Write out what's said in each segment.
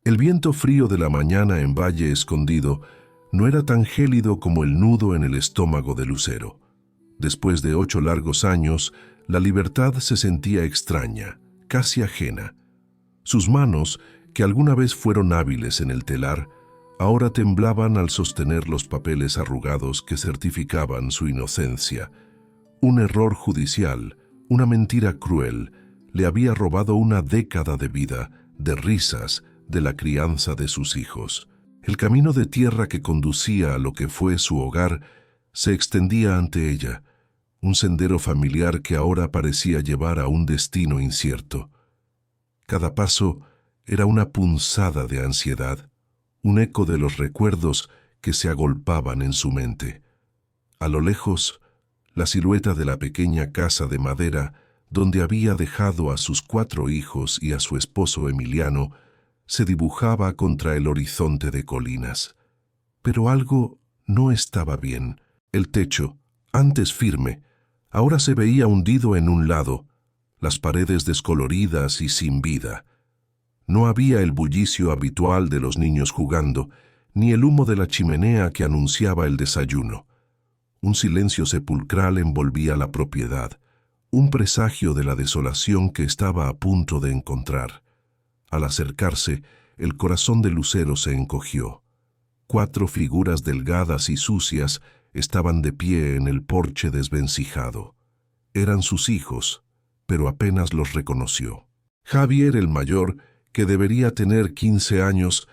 El viento frío de la mañana en Valle Escondido no era tan gélido como el nudo en el estómago de Lucero. Después de 8 largos años, la libertad se sentía extraña, casi ajena. Sus manos, que alguna vez fueron hábiles en el telar, ahora temblaban al sostener los papeles arrugados que certificaban su inocencia. Un error judicial, una mentira cruel, le había robado una década de vida, de risas, de la crianza de sus hijos. El camino de tierra que conducía a lo que fue su hogar se extendía ante ella, un sendero familiar que ahora parecía llevar a un destino incierto. Cada paso era una punzada de ansiedad, un eco de los recuerdos que se agolpaban en su mente. A lo lejos, la silueta de la pequeña casa de madera donde había dejado a sus 4 hijos y a su esposo Emiliano se dibujaba contra el horizonte de colinas. Pero algo no estaba bien. El techo, antes firme, ahora se veía hundido en un lado, las paredes descoloridas y sin vida. No había el bullicio habitual de los niños jugando, ni el humo de la chimenea que anunciaba el desayuno. Un silencio sepulcral envolvía la propiedad, un presagio de la desolación que estaba a punto de encontrar. Al acercarse, el corazón de Lucero se encogió. 4 figuras delgadas y sucias estaban de pie en el porche desvencijado. Eran sus hijos, pero apenas los reconoció. Javier, el mayor, que debería tener 15 años,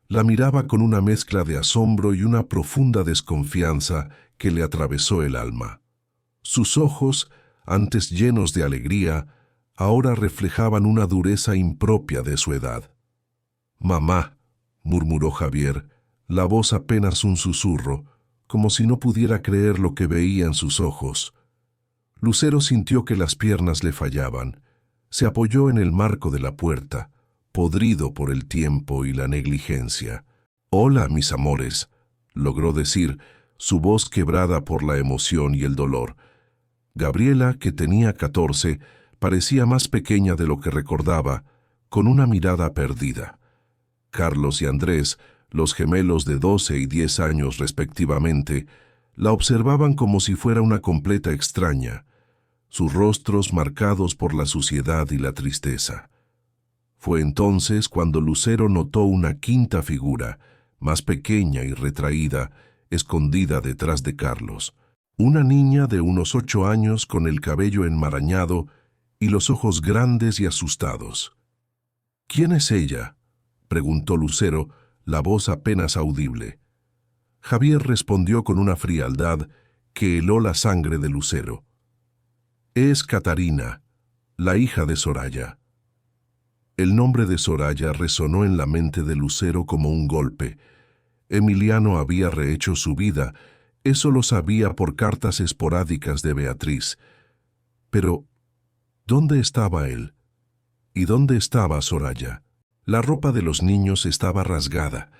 la miraba con una mezcla de asombro y una profunda desconfianza que le atravesó el alma. Sus ojos, antes llenos de alegría, ahora reflejaban una dureza impropia de su edad. «Mamá», murmuró Javier, la voz apenas un susurro, como si no pudiera creer lo que veía en sus ojos. Lucero sintió que las piernas le fallaban. Se apoyó en el marco de la puerta, podrido por el tiempo y la negligencia. «Hola, mis amores», logró decir, su voz quebrada por la emoción y el dolor. Gabriela, que tenía 14, parecía más pequeña de lo que recordaba, con una mirada perdida. Carlos y Andrés, los gemelos de 12 y 10 años respectivamente, la observaban como si fuera una completa extraña, sus rostros marcados por la suciedad y la tristeza. Fue entonces cuando Lucero notó una quinta figura, más pequeña y retraída, escondida detrás de Carlos. Una niña de unos 8 años con el cabello enmarañado y los ojos grandes y asustados. «¿Quién es ella?», preguntó Lucero, la voz apenas audible. Javier respondió con una frialdad que heló la sangre de Lucero. «Es Catarina, la hija de Soraya». El nombre de Soraya resonó en la mente de Lucero como un golpe. Emiliano había rehecho su vida, eso lo sabía por cartas esporádicas de Beatriz. Pero, ¿dónde estaba él? ¿Y dónde estaba Soraya? La ropa de los niños estaba rasgada,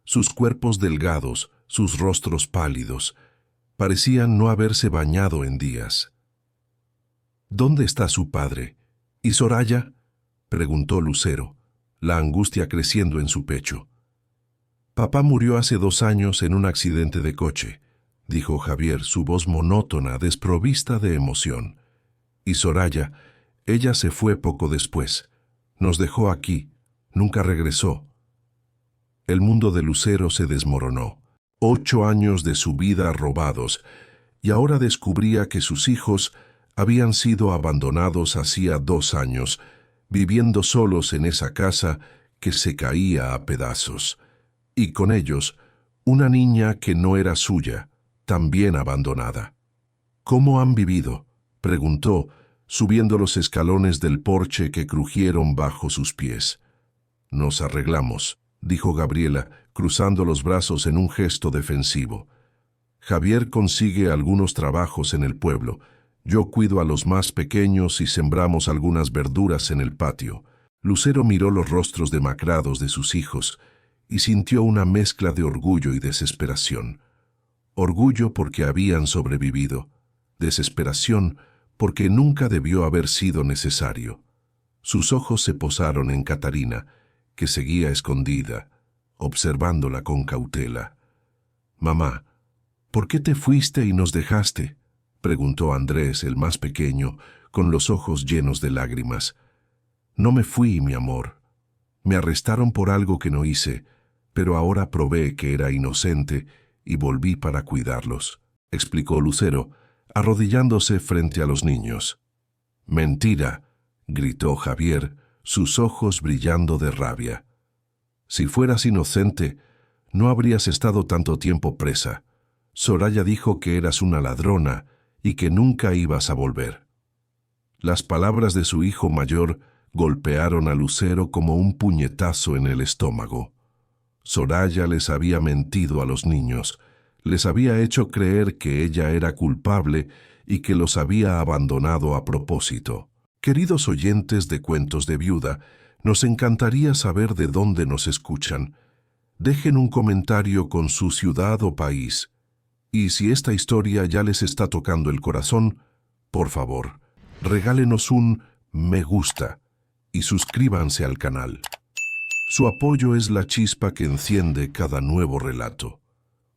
sus cuerpos delgados, sus rostros pálidos, parecían no haberse bañado en días. ¿Dónde está su padre? ¿Y Soraya?, preguntó Lucero, la angustia creciendo en su pecho. «Papá murió hace 2 años en un accidente de coche», dijo Javier, su voz monótona, desprovista de emoción. «Y Soraya, ella se fue poco después. Nos dejó aquí. Nunca regresó». El mundo de Lucero se desmoronó. 8 años de su vida robados, y ahora descubría que sus hijos habían sido abandonados hacía 2 años, viviendo solos en esa casa que se caía a pedazos. Y con ellos, una niña que no era suya, también abandonada. «¿Cómo han vivido?», preguntó, subiendo los escalones del porche que crujieron bajo sus pies. «Nos arreglamos», dijo Gabriela, cruzando los brazos en un gesto defensivo. «Javier consigue algunos trabajos en el pueblo. Yo cuido a los más pequeños y sembramos algunas verduras en el patio». Lucero miró los rostros demacrados de sus hijos y sintió una mezcla de orgullo y desesperación. Orgullo porque habían sobrevivido, desesperación porque nunca debió haber sido necesario. Sus ojos se posaron en Catarina, que seguía escondida, observándola con cautela. «Mamá, ¿por qué te fuiste y nos dejaste?», preguntó Andrés, el más pequeño, con los ojos llenos de lágrimas. «No me fui, mi amor. Me arrestaron por algo que no hice, pero ahora probé que era inocente y volví para cuidarlos», explicó Lucero, arrodillándose frente a los niños. «Mentira», gritó Javier, sus ojos brillando de rabia. «Si fueras inocente, no habrías estado tanto tiempo presa. Soraya dijo que eras una ladrona y que nunca ibas a volver». Las palabras de su hijo mayor golpearon a Lucero como un puñetazo en el estómago. Soraya les había mentido a los niños, les había hecho creer que ella era culpable y que los había abandonado a propósito. Queridos oyentes de Cuentos de Viuda, nos encantaría saber de dónde nos escuchan. Dejen un comentario con su ciudad o país. Y si esta historia ya les está tocando el corazón, por favor, regálenos un me gusta y suscríbanse al canal. Su apoyo es la chispa que enciende cada nuevo relato.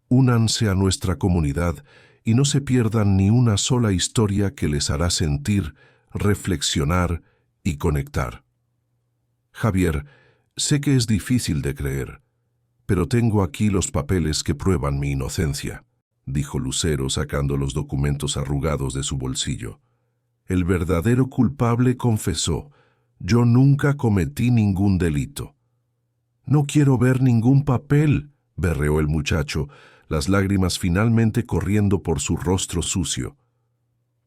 Únanse a nuestra comunidad y no se pierdan ni una sola historia que les hará sentir, reflexionar y conectar. Javier, sé que es difícil de creer, pero tengo aquí los papeles que prueban mi inocencia, dijo Lucero sacando los documentos arrugados de su bolsillo. El verdadero culpable confesó: «Yo nunca cometí ningún delito». «No quiero ver ningún papel», berreó el muchacho, las lágrimas finalmente corriendo por su rostro sucio.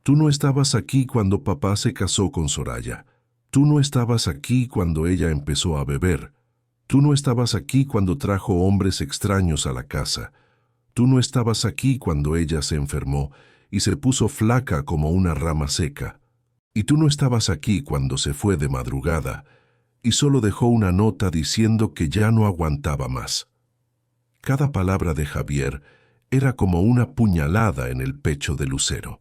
«Tú no estabas aquí cuando papá se casó con Soraya. Tú no estabas aquí cuando ella empezó a beber. Tú no estabas aquí cuando trajo hombres extraños a la casa. Tú no estabas aquí cuando ella se enfermó y se puso flaca como una rama seca. Y tú no estabas aquí cuando se fue de madrugada y solo dejó una nota diciendo que ya no aguantaba más». Cada palabra de Javier era como una puñalada en el pecho de Lucero.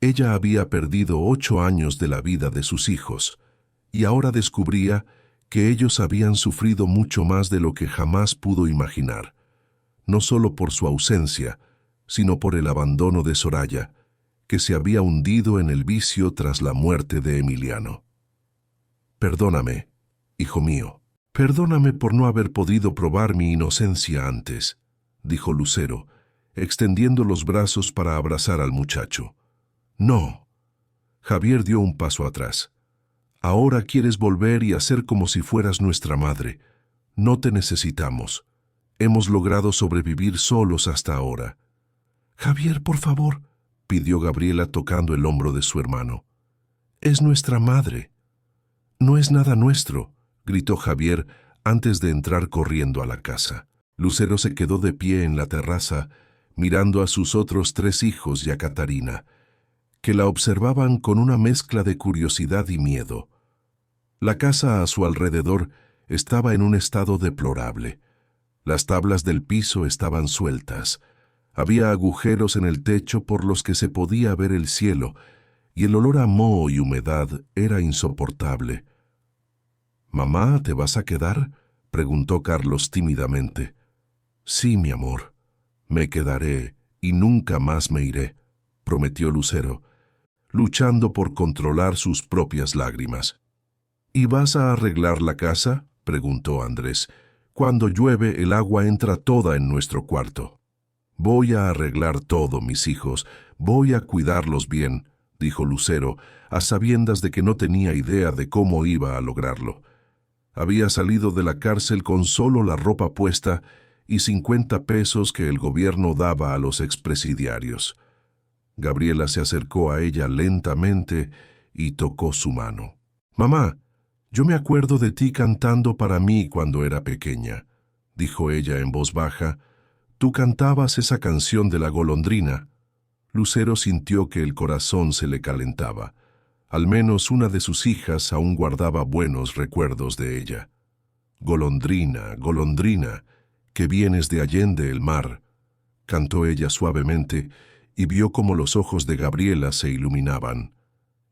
Ella había perdido 8 años de la vida de sus hijos y ahora descubría que ellos habían sufrido mucho más de lo que jamás pudo imaginar, no solo por su ausencia, sino por el abandono de Soraya, que se había hundido en el vicio tras la muerte de Emiliano. «Perdóname, hijo mío. Perdóname por no haber podido probar mi inocencia antes», dijo Lucero, extendiendo los brazos para abrazar al muchacho. «No». Javier dio un paso atrás. «Ahora quieres volver y hacer como si fueras nuestra madre. No te necesitamos. Hemos logrado sobrevivir solos hasta ahora». «Javier, por favor», pidió Gabriela tocando el hombro de su hermano. «Es nuestra madre». «No es nada nuestro», gritó Javier antes de entrar corriendo a la casa. Lucero se quedó de pie en la terraza, mirando a sus otros 3 hijos y a Catarina, que la observaban con una mezcla de curiosidad y miedo. La casa a su alrededor estaba en un estado deplorable. Las tablas del piso estaban sueltas. Había agujeros en el techo por los que se podía ver el cielo, y el olor a moho y humedad era insoportable. «¿Mamá, te vas a quedar?», preguntó Carlos tímidamente. «Sí, mi amor, me quedaré y nunca más me iré», prometió Lucero, luchando por controlar sus propias lágrimas. «¿Y vas a arreglar la casa?», preguntó Andrés. «Cuando llueve el agua entra toda en nuestro cuarto». «Voy a arreglar todo, mis hijos, voy a cuidarlos bien», dijo Lucero, a sabiendas de que no tenía idea de cómo iba a lograrlo. Había salido de la cárcel con solo la ropa puesta y 50 pesos que el gobierno daba a los expresidiarios. Gabriela se acercó a ella lentamente y tocó su mano. «Mamá, yo me acuerdo de ti cantando para mí cuando era pequeña», dijo ella en voz baja. «Tú cantabas esa canción de la golondrina». Lucero sintió que el corazón se le calentaba. Al menos una de sus hijas aún guardaba buenos recuerdos de ella. «Golondrina, golondrina, que vienes de allende el mar», cantó ella suavemente y vio cómo los ojos de Gabriela se iluminaban.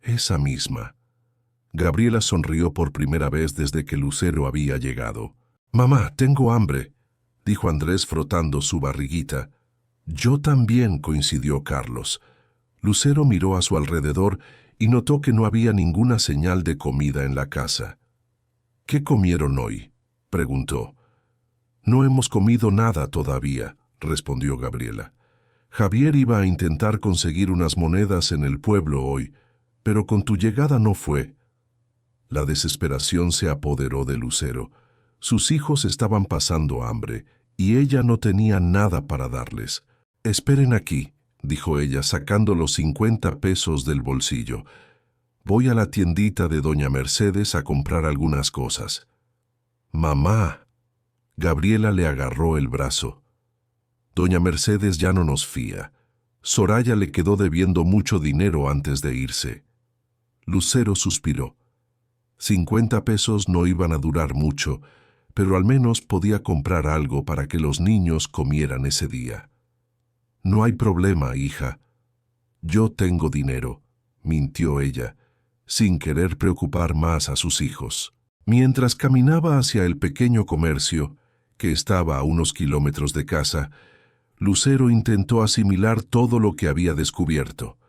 «Esa misma». Gabriela sonrió por primera vez desde que Lucero había llegado. «Mamá, tengo hambre», dijo Andrés frotando su barriguita. «Yo también», coincidió Carlos. Lucero miró a su alrededor y notó que no había ninguna señal de comida en la casa. «¿Qué comieron hoy?», preguntó. «No hemos comido nada todavía», respondió Gabriela. «Javier iba a intentar conseguir unas monedas en el pueblo hoy, pero con tu llegada no fue». La desesperación se apoderó de Lucero. Sus hijos estaban pasando hambre y ella no tenía nada para darles. «Esperen aquí», dijo ella sacando los 50 pesos del bolsillo. «Voy a la tiendita de doña Mercedes a comprar algunas cosas». «Mamá». Gabriela le agarró el brazo. «Doña Mercedes ya no nos fía. Soraya le quedó debiendo mucho dinero antes de irse». Lucero suspiró. 50 pesos no iban a durar mucho, pero al menos podía comprar algo para que los niños comieran ese día. «No hay problema, hija. Yo tengo dinero», mintió ella, sin querer preocupar más a sus hijos. Mientras caminaba hacia el pequeño comercio, que estaba a unos kilómetros de casa, Lucero intentó asimilar todo lo que había descubierto.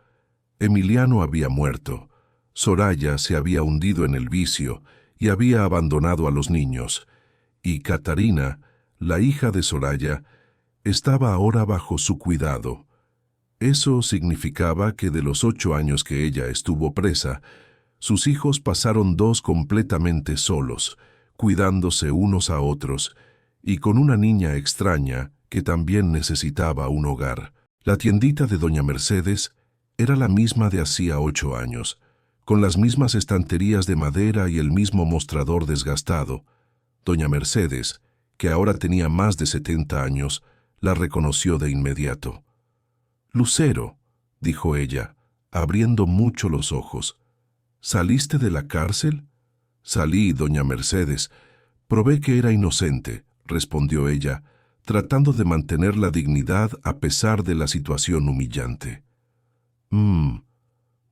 Emiliano había muerto. Soraya se había hundido en el vicio y había abandonado a los niños, y Catarina, la hija de Soraya, estaba ahora bajo su cuidado. Eso significaba que de los 8 años que ella estuvo presa, sus hijos pasaron 2 completamente solos, cuidándose unos a otros, y con una niña extraña que también necesitaba un hogar. La tiendita de doña Mercedes era la misma de hacía 8 años, con las mismas estanterías de madera y el mismo mostrador desgastado. Doña Mercedes, que ahora tenía más de 70 años, la reconoció de inmediato. «Lucero», dijo ella, abriendo mucho los ojos. «¿Saliste de la cárcel?» «Salí, doña Mercedes. Probé que era inocente», respondió ella, tratando de mantener la dignidad a pesar de la situación humillante.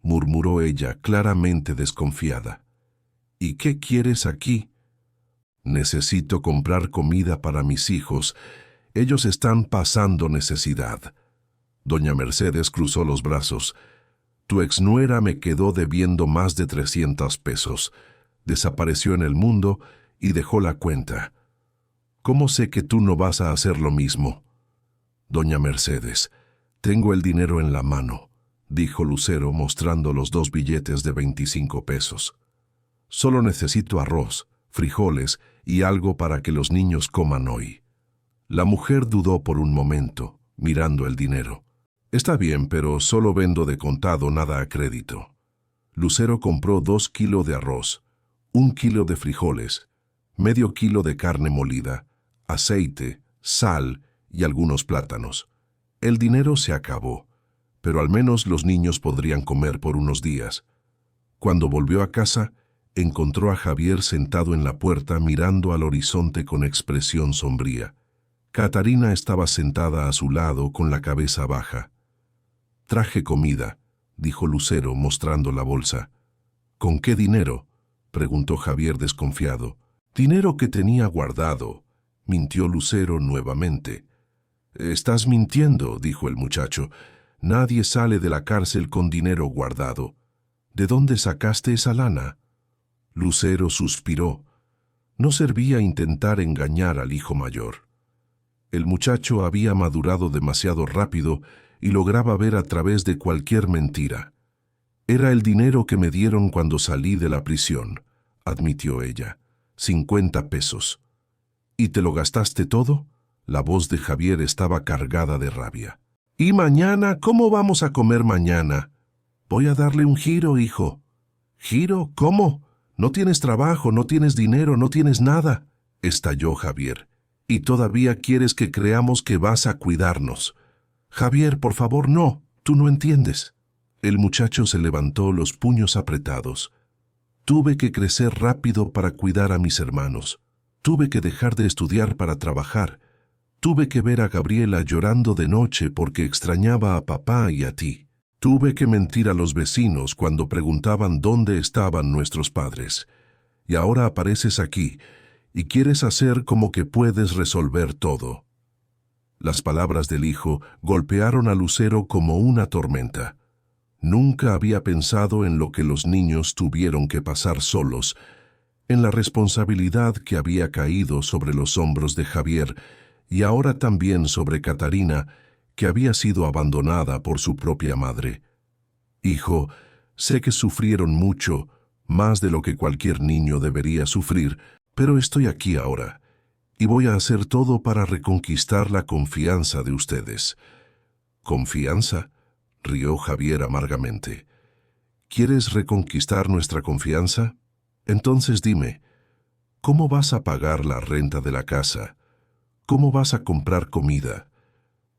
Murmuró ella, claramente desconfiada. «¿Y qué quieres aquí?» «Necesito comprar comida para mis hijos. Ellos están pasando necesidad». Doña Mercedes cruzó los brazos. «Tu exnuera me quedó debiendo más de 300 pesos. Desapareció en el mundo y dejó la cuenta. ¿Cómo sé que tú no vas a hacer lo mismo?» «Doña Mercedes, tengo el dinero en la mano», dijo Lucero mostrando los 2 billetes de 25 pesos. «Solo necesito arroz, frijoles y algo para que los niños coman hoy». La mujer dudó por un momento, mirando el dinero. «Está bien, pero solo vendo de contado, nada a crédito». Lucero compró 2 kilos de arroz, 1 kilo de frijoles, medio kilo de carne molida, aceite, sal y algunos plátanos. El dinero se acabó, pero al menos los niños podrían comer por unos días. Cuando volvió a casa, encontró a Javier sentado en la puerta mirando al horizonte con expresión sombría. Catarina estaba sentada a su lado con la cabeza baja. «Traje comida», dijo Lucero mostrando la bolsa. «¿Con qué dinero?», preguntó Javier desconfiado. «Dinero que tenía guardado», mintió Lucero nuevamente. «Estás mintiendo», dijo el muchacho. «Nadie sale de la cárcel con dinero guardado. ¿De dónde sacaste esa lana?». Lucero suspiró. No servía intentar engañar al hijo mayor. El muchacho había madurado demasiado rápido y lograba ver a través de cualquier mentira. «Era el dinero que me dieron cuando salí de la prisión», admitió ella. 50 pesos. «¿Y te lo gastaste todo?». La voz de Javier estaba cargada de rabia. «¿Y mañana? ¿Cómo vamos a comer mañana?». «Voy a darle un giro, hijo». «¿Giro? ¿Cómo? No tienes trabajo, no tienes dinero, no tienes nada», estalló Javier. «Y todavía quieres que creamos que vas a cuidarnos». «Javier, por favor, no, tú no entiendes». El muchacho se levantó, los puños apretados. «Tuve que crecer rápido para cuidar a mis hermanos. Tuve que dejar de estudiar para trabajar. Tuve que ver a Gabriela llorando de noche porque extrañaba a papá y a ti. Tuve que mentir a los vecinos cuando preguntaban dónde estaban nuestros padres. Y ahora apareces aquí y quieres hacer como que puedes resolver todo. Las palabras del hijo golpearon a Lucero como una tormenta. Nunca había pensado en lo que los niños tuvieron que pasar solos, en la responsabilidad que había caído sobre los hombros de Javier y ahora también sobre Catarina, que había sido abandonada por su propia madre. Hijo, sé que sufrieron mucho, más de lo que cualquier niño debería sufrir, pero estoy aquí ahora, y voy a hacer todo para reconquistar la confianza de ustedes. ¿Confianza?, rió Javier amargamente. ¿Quieres reconquistar nuestra confianza? Entonces dime, ¿cómo vas a pagar la renta de la casa? ¿Cómo vas a comprar comida?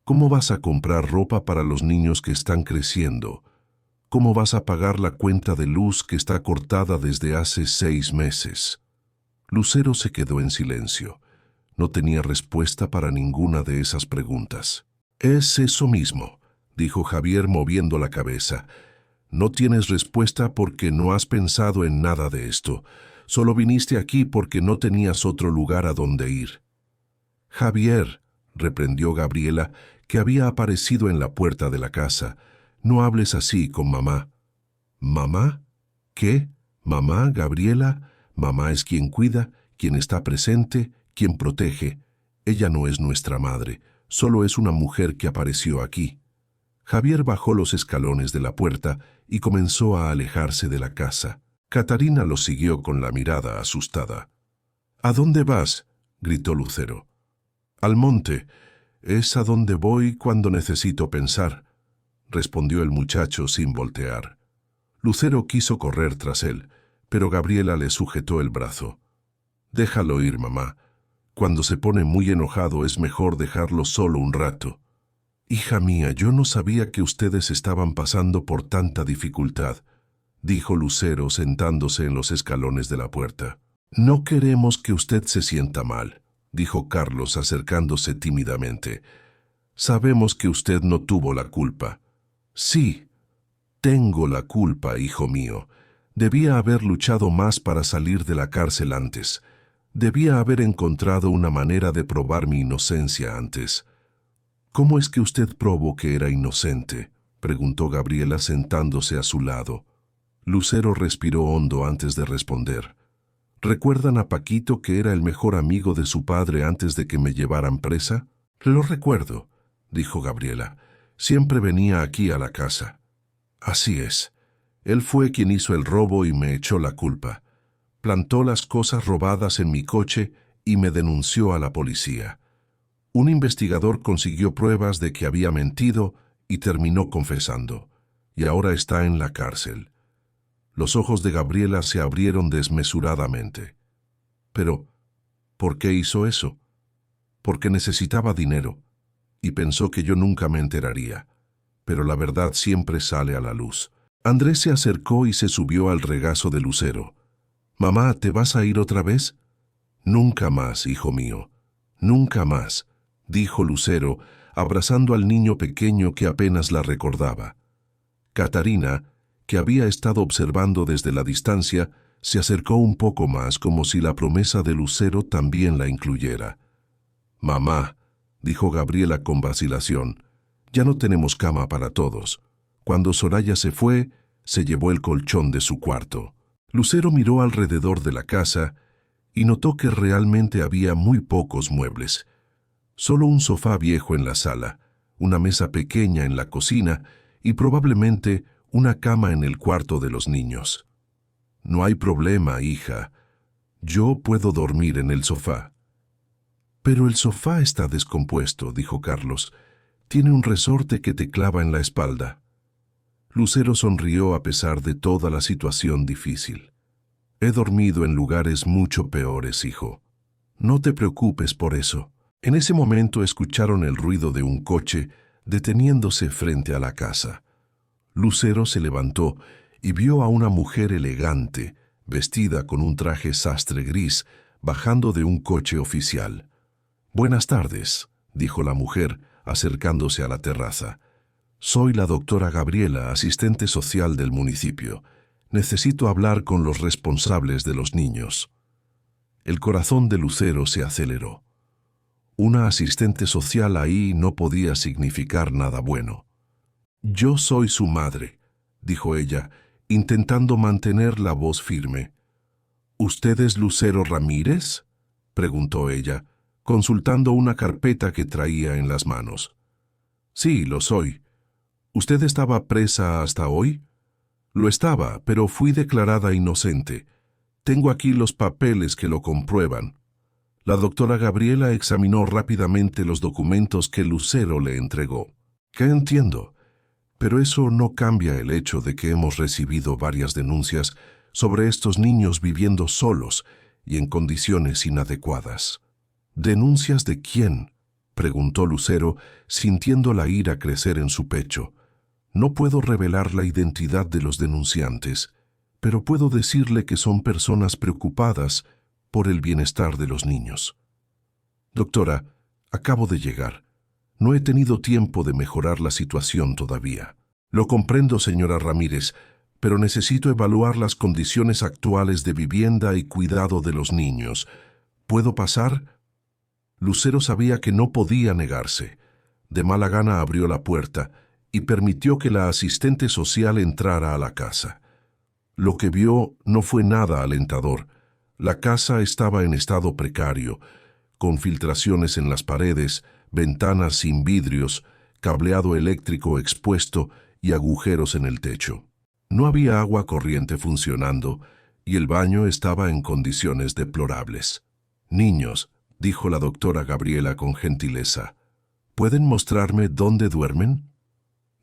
¿Cómo vas a comprar ropa para los niños que están creciendo? ¿Cómo vas a pagar la cuenta de luz que está cortada desde hace 6 meses? Lucero se quedó en silencio. No tenía respuesta para ninguna de esas preguntas. Es eso mismo, dijo Javier moviendo la cabeza. No tienes respuesta porque no has pensado en nada de esto. Solo viniste aquí porque no tenías otro lugar a donde ir. Javier, reprendió Gabriela, que había aparecido en la puerta de la casa, no hables así con mamá. ¿Mamá? ¿Qué? ¿Mamá, Gabriela? Mamá es quien cuida, quien está presente, quien protege. Ella no es nuestra madre, solo es una mujer que apareció aquí. Javier bajó los escalones de la puerta y comenzó a alejarse de la casa. Catarina lo siguió con la mirada asustada. ¿A dónde vas?, gritó Lucero. Al monte. Es a donde voy cuando necesito pensar, respondió el muchacho sin voltear. Lucero quiso correr tras él, pero Gabriela le sujetó el brazo. Déjalo ir, mamá. Cuando se pone muy enojado es mejor dejarlo solo un rato. Hija mía, yo no sabía que ustedes estaban pasando por tanta dificultad, dijo Lucero sentándose en los escalones de la puerta. No queremos que usted se sienta mal, dijo Carlos acercándose tímidamente. Sabemos que usted no tuvo la culpa. Sí, tengo la culpa, hijo mío. Debía haber luchado más para salir de la cárcel antes. Debía haber encontrado una manera de probar mi inocencia antes. ¿Cómo es que usted probó que era inocente?, preguntó Gabriela sentándose a su lado. Lucero respiró hondo antes de responder. ¿Recuerdan a Paquito, que era el mejor amigo de su padre antes de que me llevaran presa? Lo recuerdo, dijo Gabriela. Siempre venía aquí a la casa. Así es. Él fue quien hizo el robo y me echó la culpa. Plantó las cosas robadas en mi coche y me denunció a la policía. Un investigador consiguió pruebas de que había mentido y terminó confesando. Y ahora está en la cárcel. Los ojos de Gabriela se abrieron desmesuradamente. Pero, ¿por qué hizo eso? Porque necesitaba dinero, y pensó que yo nunca me enteraría. Pero la verdad siempre sale a la luz. Andrés se acercó y se subió al regazo de Lucero. «Mamá, ¿te vas a ir otra vez?» «Nunca más, hijo mío, nunca más», dijo Lucero, abrazando al niño pequeño que apenas la recordaba. Catarina, que había estado observando desde la distancia, se acercó un poco más como si la promesa de Lucero también la incluyera. «Mamá», dijo Gabriela con vacilación, «ya no tenemos cama para todos. Cuando Soraya se fue, se llevó el colchón de su cuarto». Lucero miró alrededor de la casa y notó que realmente había muy pocos muebles. Solo un sofá viejo en la sala, una mesa pequeña en la cocina y probablemente una cama en el cuarto de los niños. «No hay problema, hija. Yo puedo dormir en el sofá». «Pero el sofá está descompuesto», dijo Carlos. «Tiene un resorte que te clava en la espalda». Lucero sonrió a pesar de toda la situación difícil. «He dormido en lugares mucho peores, hijo. No te preocupes por eso». En ese momento escucharon el ruido de un coche deteniéndose frente a la casa. Lucero se levantó y vio a una mujer elegante, vestida con un traje sastre gris, bajando de un coche oficial. «Buenas tardes», dijo la mujer, acercándose a la terraza. Soy la doctora Gabriela, asistente social del municipio. Necesito hablar con los responsables de los niños. El corazón de Lucero se aceleró. Una asistente social ahí no podía significar nada bueno. Yo soy su madre, dijo ella, intentando mantener la voz firme. ¿Usted es Lucero Ramírez?, preguntó ella, consultando una carpeta que traía en las manos. Sí, lo soy. ¿Usted estaba presa hasta hoy? Lo estaba, pero fui declarada inocente. Tengo aquí los papeles que lo comprueban. La doctora Gabriela examinó rápidamente los documentos que Lucero le entregó. ¿Qué entiendo? Pero eso no cambia el hecho de que hemos recibido varias denuncias sobre estos niños viviendo solos y en condiciones inadecuadas. ¿Denuncias de quién?, preguntó Lucero, sintiendo la ira crecer en su pecho. No puedo revelar la identidad de los denunciantes, pero puedo decirle que son personas preocupadas por el bienestar de los niños. Doctora, acabo de llegar. No he tenido tiempo de mejorar la situación todavía. Lo comprendo, señora Ramírez, pero necesito evaluar las condiciones actuales de vivienda y cuidado de los niños. ¿Puedo pasar? Lucero sabía que no podía negarse. De mala gana abrió la puerta y permitió que la asistente social entrara a la casa. Lo que vio no fue nada alentador. La casa estaba en estado precario, con filtraciones en las paredes, ventanas sin vidrios, cableado eléctrico expuesto y agujeros en el techo. No había agua corriente funcionando y el baño estaba en condiciones deplorables. «Niños», dijo la doctora Gabriela con gentileza, ¿pueden mostrarme dónde duermen?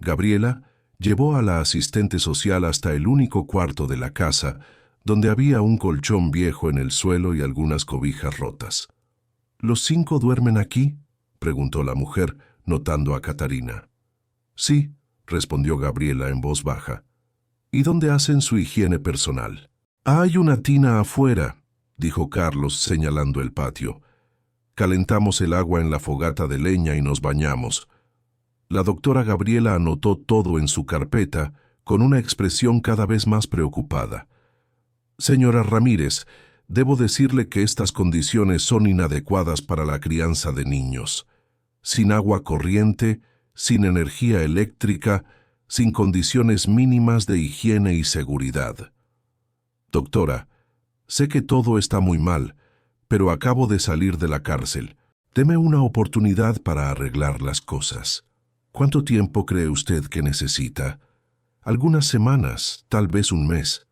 Gabriela llevó a la asistente social hasta el único cuarto de la casa, donde había un colchón viejo en el suelo y algunas cobijas rotas. ¿Los 5 duermen aquí?, preguntó la mujer, notando a Catarina. Sí, respondió Gabriela en voz baja. ¿Y dónde hacen su higiene personal? Hay una tina afuera, dijo Carlos, señalando el patio. Calentamos el agua en la fogata de leña y nos bañamos. La doctora Gabriela anotó todo en su carpeta, con una expresión cada vez más preocupada. Señora Ramírez, debo decirle que estas condiciones son inadecuadas para la crianza de niños. Sin agua corriente, sin energía eléctrica, sin condiciones mínimas de higiene y seguridad. Doctora, sé que todo está muy mal, pero acabo de salir de la cárcel. Deme una oportunidad para arreglar las cosas. ¿Cuánto tiempo cree usted que necesita? Algunas semanas, tal vez un mes.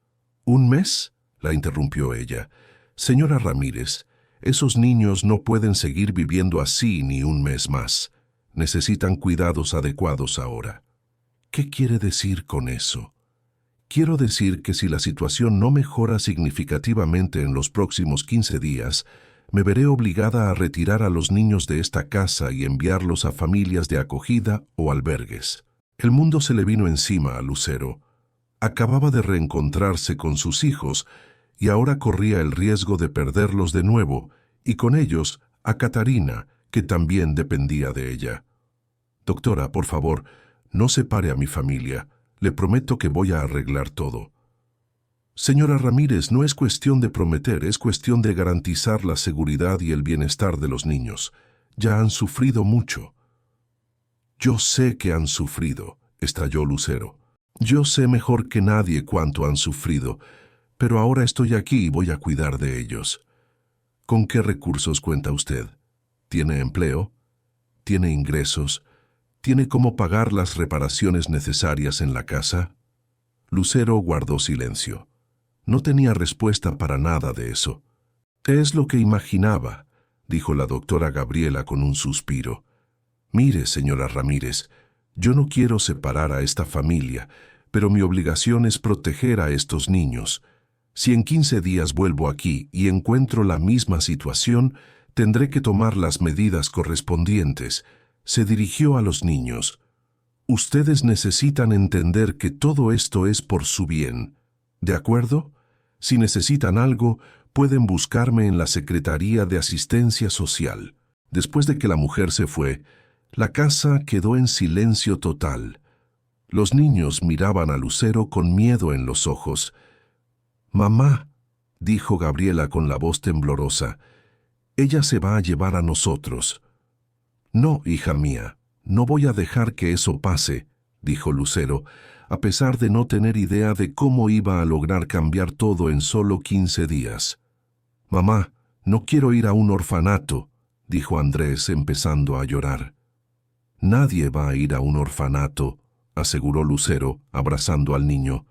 ¿Un mes?, la interrumpió ella. Señora Ramírez, esos niños no pueden seguir viviendo así ni un mes más. Necesitan cuidados adecuados ahora. ¿Qué quiere decir con eso? Quiero decir que si la situación no mejora significativamente en los próximos 15 días, me veré obligada a retirar a los niños de esta casa y enviarlos a familias de acogida o albergues. El mundo se le vino encima a Lucero. Acababa de reencontrarse con sus hijos y ahora corría el riesgo de perderlos de nuevo, y con ellos a Catarina, que también dependía de ella. Doctora, por favor, no separe a mi familia. Le prometo que voy a arreglar todo. Señora Ramírez, no es cuestión de prometer, es cuestión de garantizar la seguridad y el bienestar de los niños. Ya han sufrido mucho. Yo sé que han sufrido, estalló Lucero. Yo sé mejor que nadie cuánto han sufrido, pero ahora estoy aquí y voy a cuidar de ellos. ¿Con qué recursos cuenta usted? ¿Tiene empleo? ¿Tiene ingresos? ¿Tiene cómo pagar las reparaciones necesarias en la casa? Lucero guardó silencio. No tenía respuesta para nada de eso. Es lo que imaginaba, dijo la doctora Gabriela con un suspiro. Mire, señora Ramírez, yo no quiero separar a esta familia, pero mi obligación es proteger a estos niños. Si en 15 días vuelvo aquí y encuentro la misma situación, tendré que tomar las medidas correspondientes. Se dirigió a los niños. Ustedes necesitan entender que todo esto es por su bien. ¿De acuerdo? Si necesitan algo, pueden buscarme en la Secretaría de Asistencia Social. Después de que la mujer se fue, la casa quedó en silencio total. Los niños miraban a Lucero con miedo en los ojos. «Mamá», dijo Gabriela con la voz temblorosa, «ella se va a llevar a nosotros». «No, hija mía, no voy a dejar que eso pase», dijo Lucero, a pesar de no tener idea de cómo iba a lograr cambiar todo en solo 15 días. «Mamá, no quiero ir a un orfanato», dijo Andrés empezando a llorar. «Nadie va a ir a un orfanato», aseguró Lucero, abrazando al niño.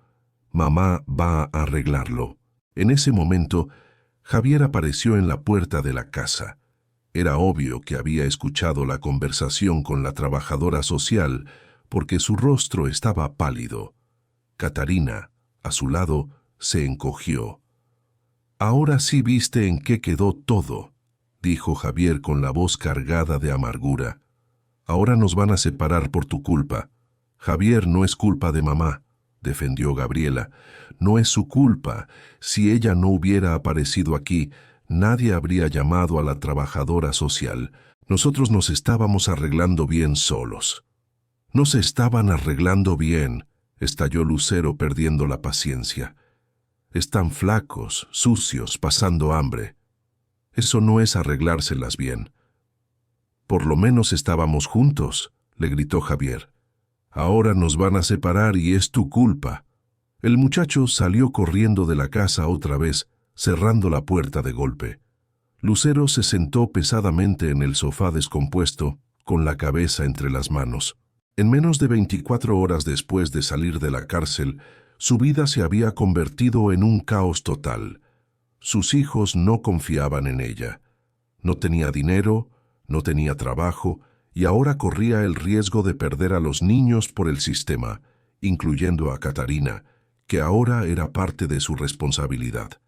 «Mamá va a arreglarlo». En ese momento, Javier apareció en la puerta de la casa. Era obvio que había escuchado la conversación con la trabajadora social, porque su rostro estaba pálido. Catarina, a su lado, se encogió. «Ahora sí viste en qué quedó todo», dijo Javier con la voz cargada de amargura. «Ahora nos van a separar por tu culpa». «Javier, no es culpa de mamá», defendió Gabriela. «No es su culpa. Si ella no hubiera aparecido aquí, nadie habría llamado a la trabajadora social. Nosotros nos estábamos arreglando bien solos». «No se estaban arreglando bien», estalló Lucero perdiendo la paciencia. «Están flacos, sucios, pasando hambre. Eso no es arreglárselas bien». «Por lo menos estábamos juntos», le gritó Javier. «Ahora nos van a separar y es tu culpa». El muchacho salió corriendo de la casa otra vez, cerrando la puerta de golpe. Lucero se sentó pesadamente en el sofá descompuesto, con la cabeza entre las manos. En menos de 24 horas después de salir de la cárcel, su vida se había convertido en un caos total. Sus hijos no confiaban en ella. No tenía dinero, no tenía trabajo, y ahora corría el riesgo de perder a los niños por el sistema, incluyendo a Catarina, que ahora era parte de su responsabilidad.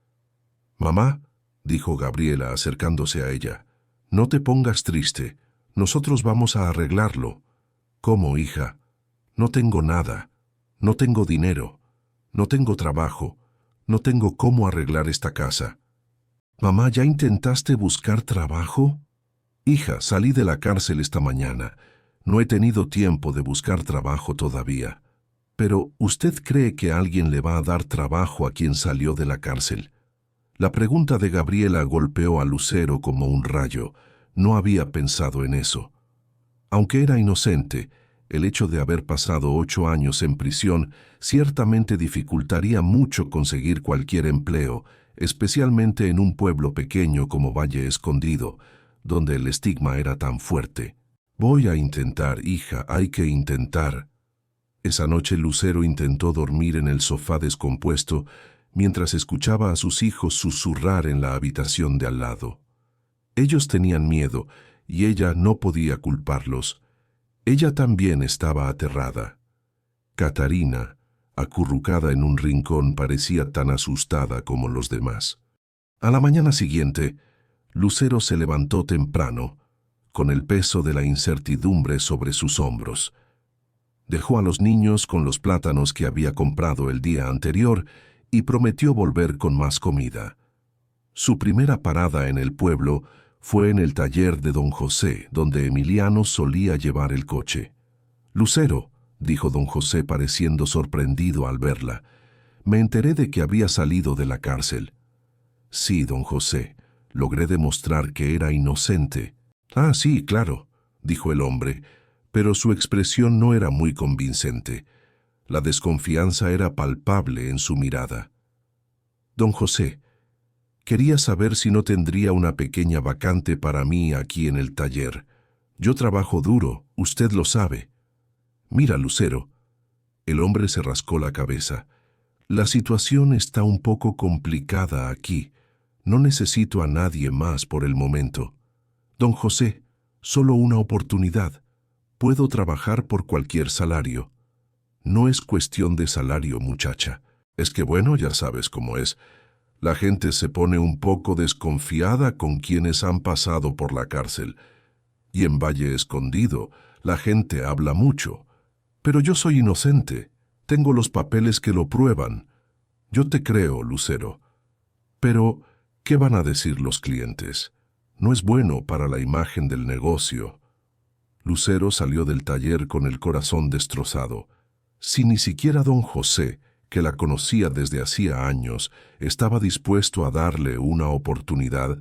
«Mamá», dijo Gabriela acercándose a ella, «no te pongas triste, nosotros vamos a arreglarlo». «¿Cómo, hija? No tengo nada, no tengo dinero, no tengo trabajo, no tengo cómo arreglar esta casa». «Mamá, ¿ya intentaste buscar trabajo?» «Hija, salí de la cárcel esta mañana. No he tenido tiempo de buscar trabajo todavía». «Pero, ¿usted cree que alguien le va a dar trabajo a quien salió de la cárcel?» La pregunta de Gabriela golpeó a Lucero como un rayo. No había pensado en eso. Aunque era inocente, el hecho de haber pasado 8 años en prisión ciertamente dificultaría mucho conseguir cualquier empleo, especialmente en un pueblo pequeño como Valle Escondido, donde el estigma era tan fuerte. «Voy a intentar, hija, hay que intentar». Esa noche Lucero intentó dormir en el sofá descompuesto mientras escuchaba a sus hijos susurrar en la habitación de al lado. Ellos tenían miedo y ella no podía culparlos. Ella también estaba aterrada. Catarina, acurrucada en un rincón, parecía tan asustada como los demás. A la mañana siguiente, Lucero se levantó temprano, con el peso de la incertidumbre sobre sus hombros. Dejó a los niños con los plátanos que había comprado el día anterior y prometió volver con más comida. Su primera parada en el pueblo fue en el taller de don José, donde Emiliano solía llevar el coche. «Lucero», dijo don José pareciendo sorprendido al verla, «me enteré de que había salido de la cárcel». «Sí, don José, logré demostrar que era inocente». «Ah, sí, claro», dijo el hombre, pero su expresión no era muy convincente. La desconfianza era palpable en su mirada. «Don José, quería saber si no tendría una pequeña vacante para mí aquí en el taller. Yo trabajo duro, usted lo sabe». «Mira, Lucero». El hombre se rascó la cabeza. «La situación está un poco complicada aquí. No necesito a nadie más por el momento. Don José, solo una oportunidad. Puedo trabajar por cualquier salario». «No es cuestión de salario, muchacha. Es que bueno, ya sabes cómo es. La gente se pone un poco desconfiada con quienes han pasado por la cárcel. Y en Valle Escondido, la gente habla mucho. Pero yo soy inocente. Tengo los papeles que lo prueban. Yo te creo, Lucero. Pero, ¿qué van a decir los clientes? No es bueno para la imagen del negocio». Lucero salió del taller con el corazón destrozado. Si ni siquiera don José, que la conocía desde hacía años, estaba dispuesto a darle una oportunidad,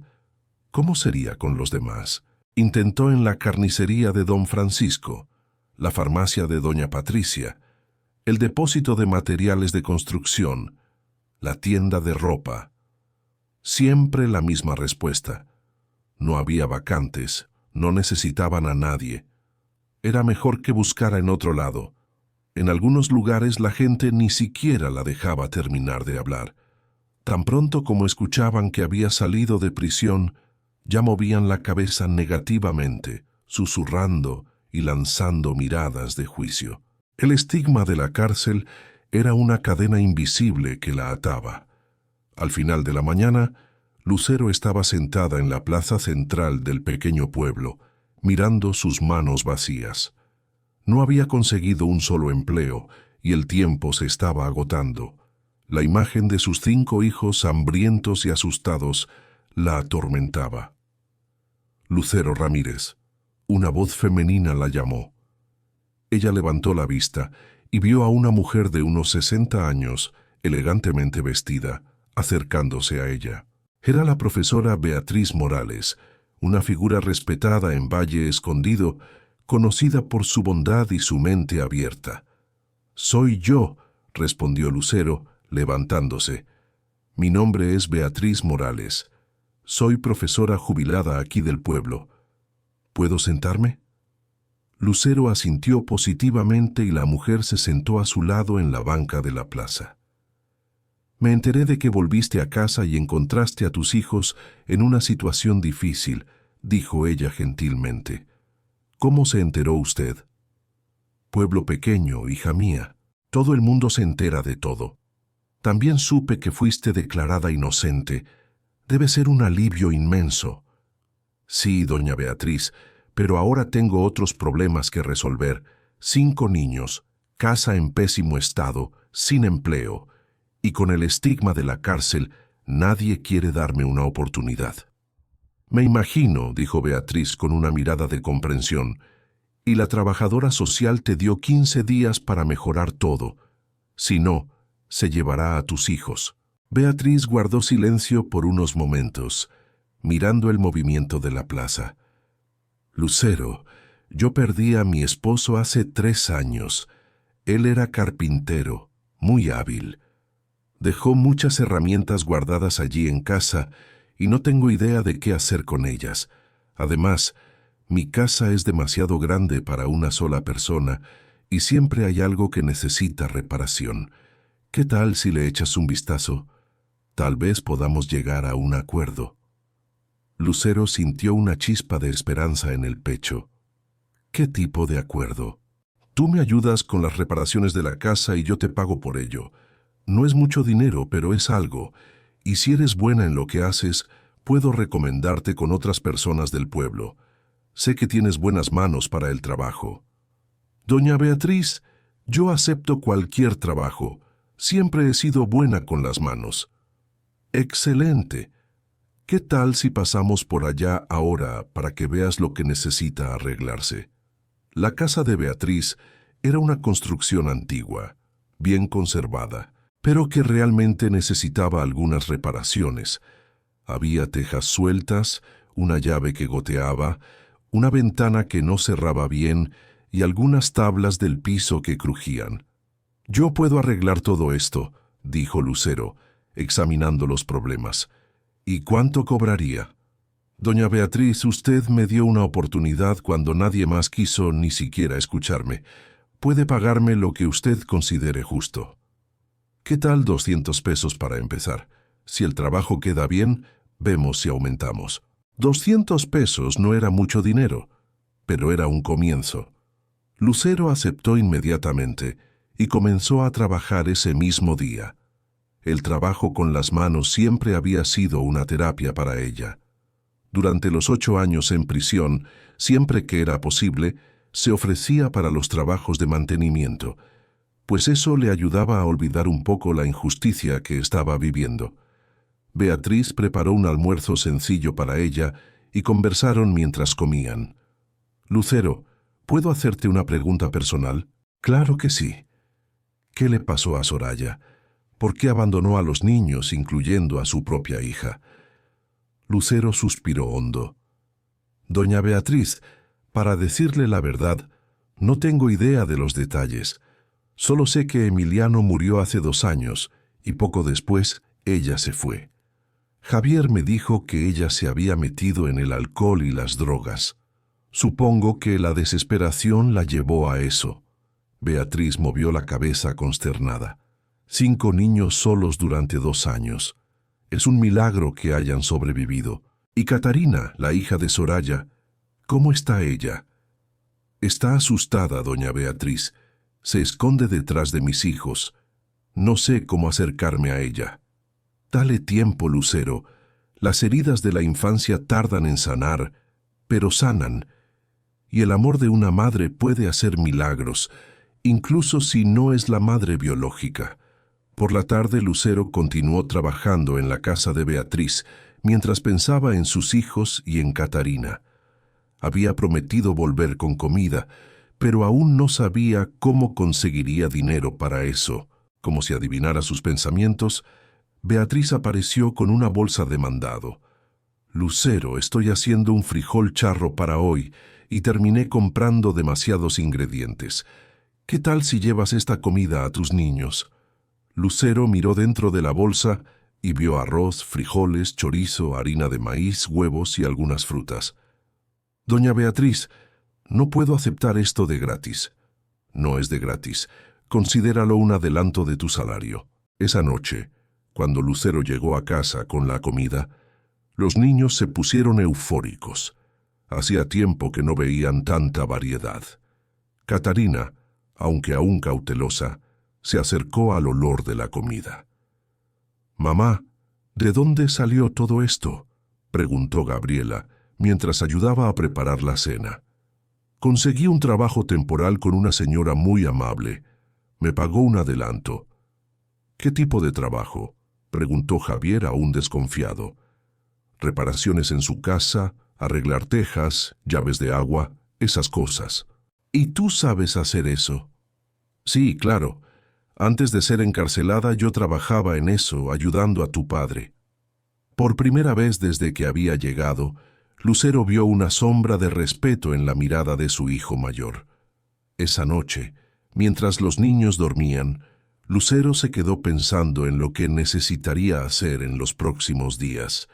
¿cómo sería con los demás? Intentó en la carnicería de don Francisco, la farmacia de doña Patricia, el depósito de materiales de construcción, la tienda de ropa. Siempre la misma respuesta. No había vacantes, no necesitaban a nadie. Era mejor que buscara en otro lado. En algunos lugares la gente ni siquiera la dejaba terminar de hablar. Tan pronto como escuchaban que había salido de prisión, ya movían la cabeza negativamente, susurrando y lanzando miradas de juicio. El estigma de la cárcel era una cadena invisible que la ataba. Al final de la mañana, Lucero estaba sentada en la plaza central del pequeño pueblo, mirando sus manos vacías. No había conseguido un solo empleo y el tiempo se estaba agotando. La imagen de sus 5 hijos hambrientos y asustados la atormentaba. Lucero Ramírez. Una voz femenina la llamó. Ella levantó la vista y vio a una mujer de unos 60 años, elegantemente vestida, acercándose a ella. Era la profesora Beatriz Morales, una figura respetada en Valle Escondido, conocida por su bondad y su mente abierta. «Soy yo», respondió Lucero, levantándose. «Mi nombre es Beatriz Morales. Soy profesora jubilada aquí del pueblo. ¿Puedo sentarme?» Lucero asintió positivamente y la mujer se sentó a su lado en la banca de la plaza. «Me enteré de que volviste a casa y encontraste a tus hijos en una situación difícil», dijo ella gentilmente. «¿Cómo se enteró usted?» «Pueblo pequeño, hija mía. Todo el mundo se entera de todo. También supe que fuiste declarada inocente. Debe ser un alivio inmenso». «Sí, doña Beatriz, pero ahora tengo otros problemas que resolver. 5 niños, casa en pésimo estado, sin empleo, y con el estigma de la cárcel, nadie quiere darme una oportunidad». «Me imagino», dijo Beatriz con una mirada de comprensión, «y la trabajadora social te dio 15 días para mejorar todo. Si no, se llevará a tus hijos». Beatriz guardó silencio por unos momentos, mirando el movimiento de la plaza. «Lucero, yo perdí a mi esposo hace 3 años. Él era carpintero, muy hábil. Dejó muchas herramientas guardadas allí en casa y no tengo idea de qué hacer con ellas. Además, mi casa es demasiado grande para una sola persona y siempre hay algo que necesita reparación. ¿Qué tal si le echas un vistazo? Tal vez podamos llegar a un acuerdo». Lucero sintió una chispa de esperanza en el pecho. «¿Qué tipo de acuerdo?» «Tú me ayudas con las reparaciones de la casa y yo te pago por ello. No es mucho dinero, pero es algo, y si eres buena en lo que haces, puedo recomendarte con otras personas del pueblo. Sé que tienes buenas manos para el trabajo». «Doña Beatriz, yo acepto cualquier trabajo. Siempre he sido buena con las manos». «Excelente. ¿Qué tal si pasamos por allá ahora para que veas lo que necesita arreglarse?» La casa de Beatriz era una construcción antigua, bien conservada, pero que realmente necesitaba algunas reparaciones. Había tejas sueltas, una llave que goteaba, una ventana que no cerraba bien y algunas tablas del piso que crujían. «Yo puedo arreglar todo esto», dijo Lucero, examinando los problemas. «¿Y cuánto cobraría?» «Doña Beatriz, usted me dio una oportunidad cuando nadie más quiso ni siquiera escucharme. Puede pagarme lo que usted considere justo». «¿Qué tal 200 pesos para empezar? Si el trabajo queda bien, vemos si aumentamos». 200 pesos no era mucho dinero, pero era un comienzo. Lucero aceptó inmediatamente y comenzó a trabajar ese mismo día. El trabajo con las manos siempre había sido una terapia para ella. Durante los 8 años en prisión, siempre que era posible, se ofrecía para los trabajos de mantenimiento, pues eso le ayudaba a olvidar un poco la injusticia que estaba viviendo. Beatriz preparó un almuerzo sencillo para ella y conversaron mientras comían. «Lucero, ¿puedo hacerte una pregunta personal?» «Claro que sí». ¿Qué le pasó a Soraya? ¿Por qué abandonó a los niños, incluyendo a su propia hija? Lucero suspiró hondo. Doña Beatriz, para decirle la verdad, no tengo idea de los detalles. Solo sé que Emiliano murió hace 2 años y poco después ella se fue. Javier me dijo que ella se había metido en el alcohol y las drogas. Supongo que la desesperación la llevó a eso. Beatriz movió la cabeza consternada. 5 niños solos durante 2 años. Es un milagro que hayan sobrevivido. Y Catarina, la hija de Soraya, ¿cómo está ella? Está asustada, doña Beatriz. Se esconde detrás de mis hijos. No sé cómo acercarme a ella. Dale tiempo, Lucero. Las heridas de la infancia tardan en sanar, pero sanan. Y el amor de una madre puede hacer milagros, incluso si no es la madre biológica. Por la tarde, Lucero continuó trabajando en la casa de Beatriz, mientras pensaba en sus hijos y en Catarina. Había prometido volver con comida, pero aún no sabía cómo conseguiría dinero para eso. Como si adivinara sus pensamientos, Beatriz apareció con una bolsa de mandado. Lucero, estoy haciendo un frijol charro para hoy y terminé comprando demasiados ingredientes. ¿Qué tal si llevas esta comida a tus niños? Lucero miró dentro de la bolsa y vio arroz, frijoles, chorizo, harina de maíz, huevos y algunas frutas. Doña Beatriz, no puedo aceptar esto de gratis. No es de gratis. Considéralo un adelanto de tu salario. Esa noche, cuando Lucero llegó a casa con la comida, los niños se pusieron eufóricos. Hacía tiempo que no veían tanta variedad. Catarina, aunque aún cautelosa, se acercó al olor de la comida. «Mamá, ¿de dónde salió todo esto?», preguntó Gabriela, mientras ayudaba a preparar la cena. «Conseguí un trabajo temporal con una señora muy amable. Me pagó un adelanto». «¿Qué tipo de trabajo?», preguntó Javier aún desconfiado. «Reparaciones en su casa, arreglar tejas, llaves de agua, esas cosas». «¿Y tú sabes hacer eso?». «Sí, claro. Antes de ser encarcelada yo trabajaba en eso, ayudando a tu padre». Por primera vez desde que había llegado, Lucero vio una sombra de respeto en la mirada de su hijo mayor. Esa noche, mientras los niños dormían, Lucero se quedó pensando en lo que necesitaría hacer en los próximos días.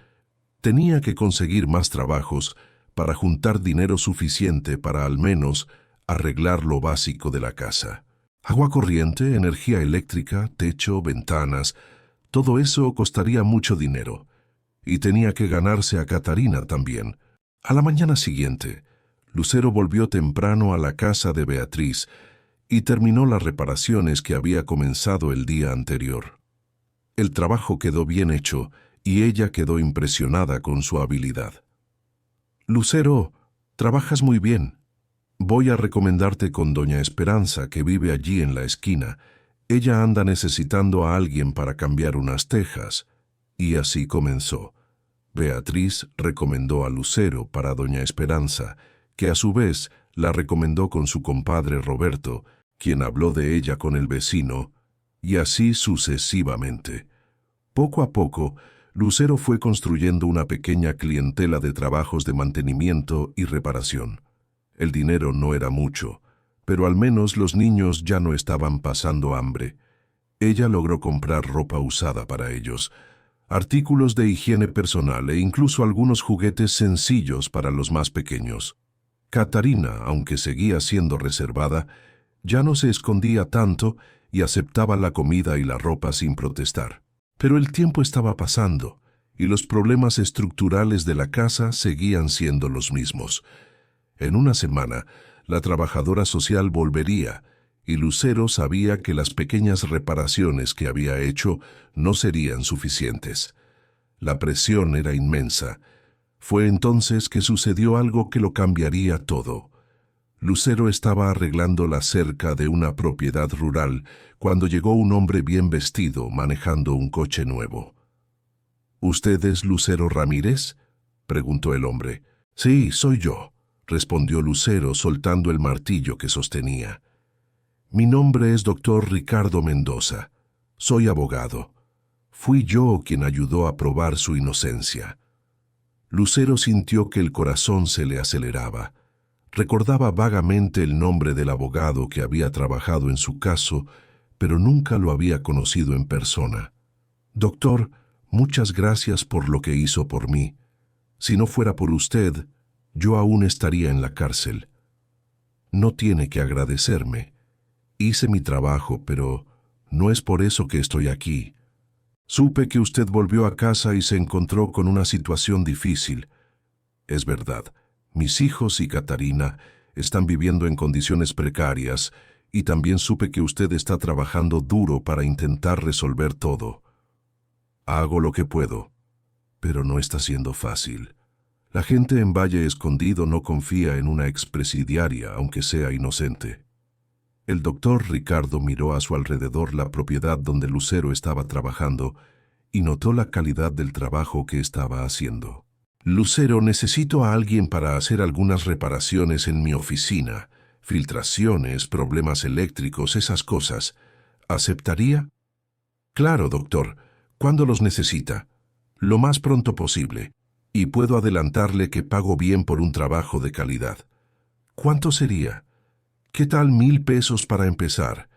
Tenía que conseguir más trabajos para juntar dinero suficiente para al menos arreglar lo básico de la casa. Agua corriente, energía eléctrica, techo, ventanas, todo eso costaría mucho dinero. Y tenía que ganarse a Catarina también. A la mañana siguiente, Lucero volvió temprano a la casa de Beatriz y terminó las reparaciones que había comenzado el día anterior. El trabajo quedó bien hecho y ella quedó impresionada con su habilidad. «Lucero, trabajas muy bien. Voy a recomendarte con doña Esperanza, que vive allí en la esquina. Ella anda necesitando a alguien para cambiar unas tejas». Y así comenzó. Beatriz recomendó a Lucero para doña Esperanza, que a su vez la recomendó con su compadre Roberto, quien habló de ella con el vecino, y así sucesivamente. Poco a poco, Lucero fue construyendo una pequeña clientela de trabajos de mantenimiento y reparación. El dinero no era mucho, pero al menos los niños ya no estaban pasando hambre. Ella logró comprar ropa usada para ellos, artículos de higiene personal e incluso algunos juguetes sencillos para los más pequeños. Catarina, aunque seguía siendo reservada, ya no se escondía tanto y aceptaba la comida y la ropa sin protestar. Pero el tiempo estaba pasando y los problemas estructurales de la casa seguían siendo los mismos. En una semana, la trabajadora social volvería y Lucero sabía que las pequeñas reparaciones que había hecho no serían suficientes. La presión era inmensa. Fue entonces que sucedió algo que lo cambiaría todo. Lucero estaba arreglando la cerca de una propiedad rural cuando llegó un hombre bien vestido manejando un coche nuevo. «¿Usted es Lucero Ramírez?», preguntó el hombre. «Sí, soy yo», respondió Lucero soltando el martillo que sostenía. Mi nombre es doctor Ricardo Mendoza. Soy abogado. Fui yo quien ayudó a probar su inocencia. Lucero sintió que el corazón se le aceleraba. Recordaba vagamente el nombre del abogado que había trabajado en su caso, pero nunca lo había conocido en persona. Doctor, muchas gracias por lo que hizo por mí. Si no fuera por usted, yo aún estaría en la cárcel. No tiene que agradecerme. Hice mi trabajo, pero no es por eso que estoy aquí. Supe que usted volvió a casa y se encontró con una situación difícil. Es verdad, mis hijos y Catarina están viviendo en condiciones precarias y también supe que usted está trabajando duro para intentar resolver todo. Hago lo que puedo, pero no está siendo fácil. La gente en Valle Escondido no confía en una expresidiaria, aunque sea inocente. El doctor Ricardo miró a su alrededor la propiedad donde Lucero estaba trabajando y notó la calidad del trabajo que estaba haciendo. Lucero, necesito a alguien para hacer algunas reparaciones en mi oficina, filtraciones, problemas eléctricos, esas cosas. ¿Aceptaría? Claro, doctor. ¿Cuándo los necesita? Lo más pronto posible. Y puedo adelantarle que pago bien por un trabajo de calidad. ¿Cuánto sería? ¿Qué tal 1,000 pesos para empezar?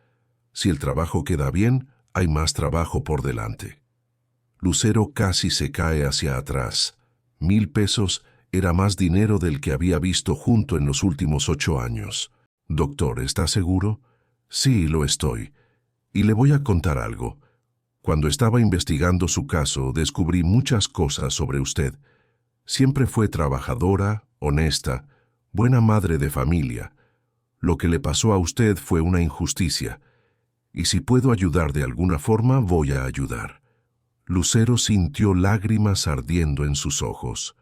Si el trabajo queda bien, hay más trabajo por delante. Lucero casi se cae hacia atrás. 1,000 pesos era más dinero del que había visto junto en los últimos 8 años. Doctor, ¿está seguro? Sí, lo estoy. Y le voy a contar algo. Cuando estaba investigando su caso, descubrí muchas cosas sobre usted. Siempre fue trabajadora, honesta, buena madre de familia. Lo que le pasó a usted fue una injusticia, y si puedo ayudar de alguna forma, voy a ayudar. Lucero sintió lágrimas ardiendo en sus ojos.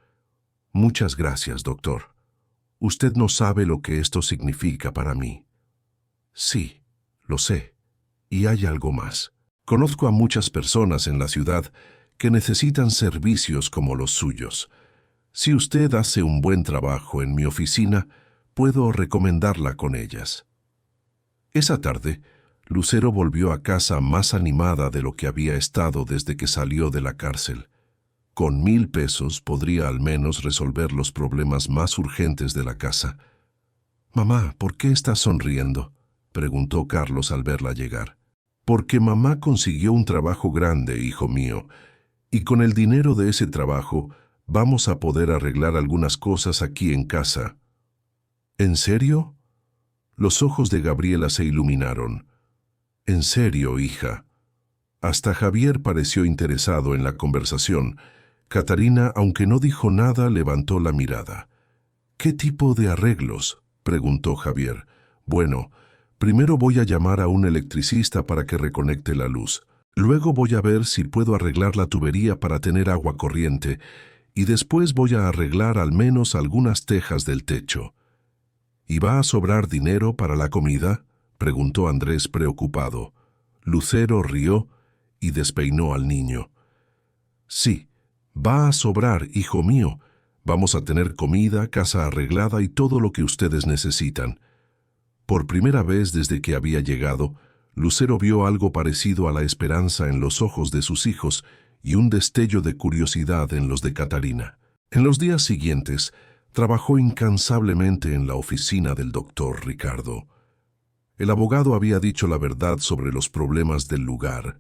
Muchas gracias, doctor. Usted no sabe lo que esto significa para mí. Sí, lo sé. Y hay algo más. Conozco a muchas personas en la ciudad que necesitan servicios como los suyos. Si usted hace un buen trabajo en mi oficina, puedo recomendarla con ellas. Esa tarde, Lucero volvió a casa más animada de lo que había estado desde que salió de la cárcel. Con 1,000 pesos podría al menos resolver los problemas más urgentes de la casa. «Mamá, ¿por qué estás sonriendo?», preguntó Carlos al verla llegar. «Porque mamá consiguió un trabajo grande, hijo mío, y con el dinero de ese trabajo vamos a poder arreglar algunas cosas aquí en casa». «¿En serio?». Los ojos de Gabriela se iluminaron. «En serio, hija». Hasta Javier pareció interesado en la conversación. Catarina, aunque no dijo nada, levantó la mirada. «¿Qué tipo de arreglos?», preguntó Javier. «Bueno, primero voy a llamar a un electricista para que reconecte la luz. Luego voy a ver si puedo arreglar la tubería para tener agua corriente y después voy a arreglar al menos algunas tejas del techo». «¿Y va a sobrar dinero para la comida?», preguntó Andrés preocupado. Lucero rió y despeinó al niño. «Sí, va a sobrar, hijo mío. Vamos a tener comida, casa arreglada y todo lo que ustedes necesitan». Por primera vez desde que había llegado, Lucero vio algo parecido a la esperanza en los ojos de sus hijos y un destello de curiosidad en los de Catarina. En los días siguientes, trabajó incansablemente en la oficina del doctor Ricardo. El abogado había dicho la verdad sobre los problemas del lugar.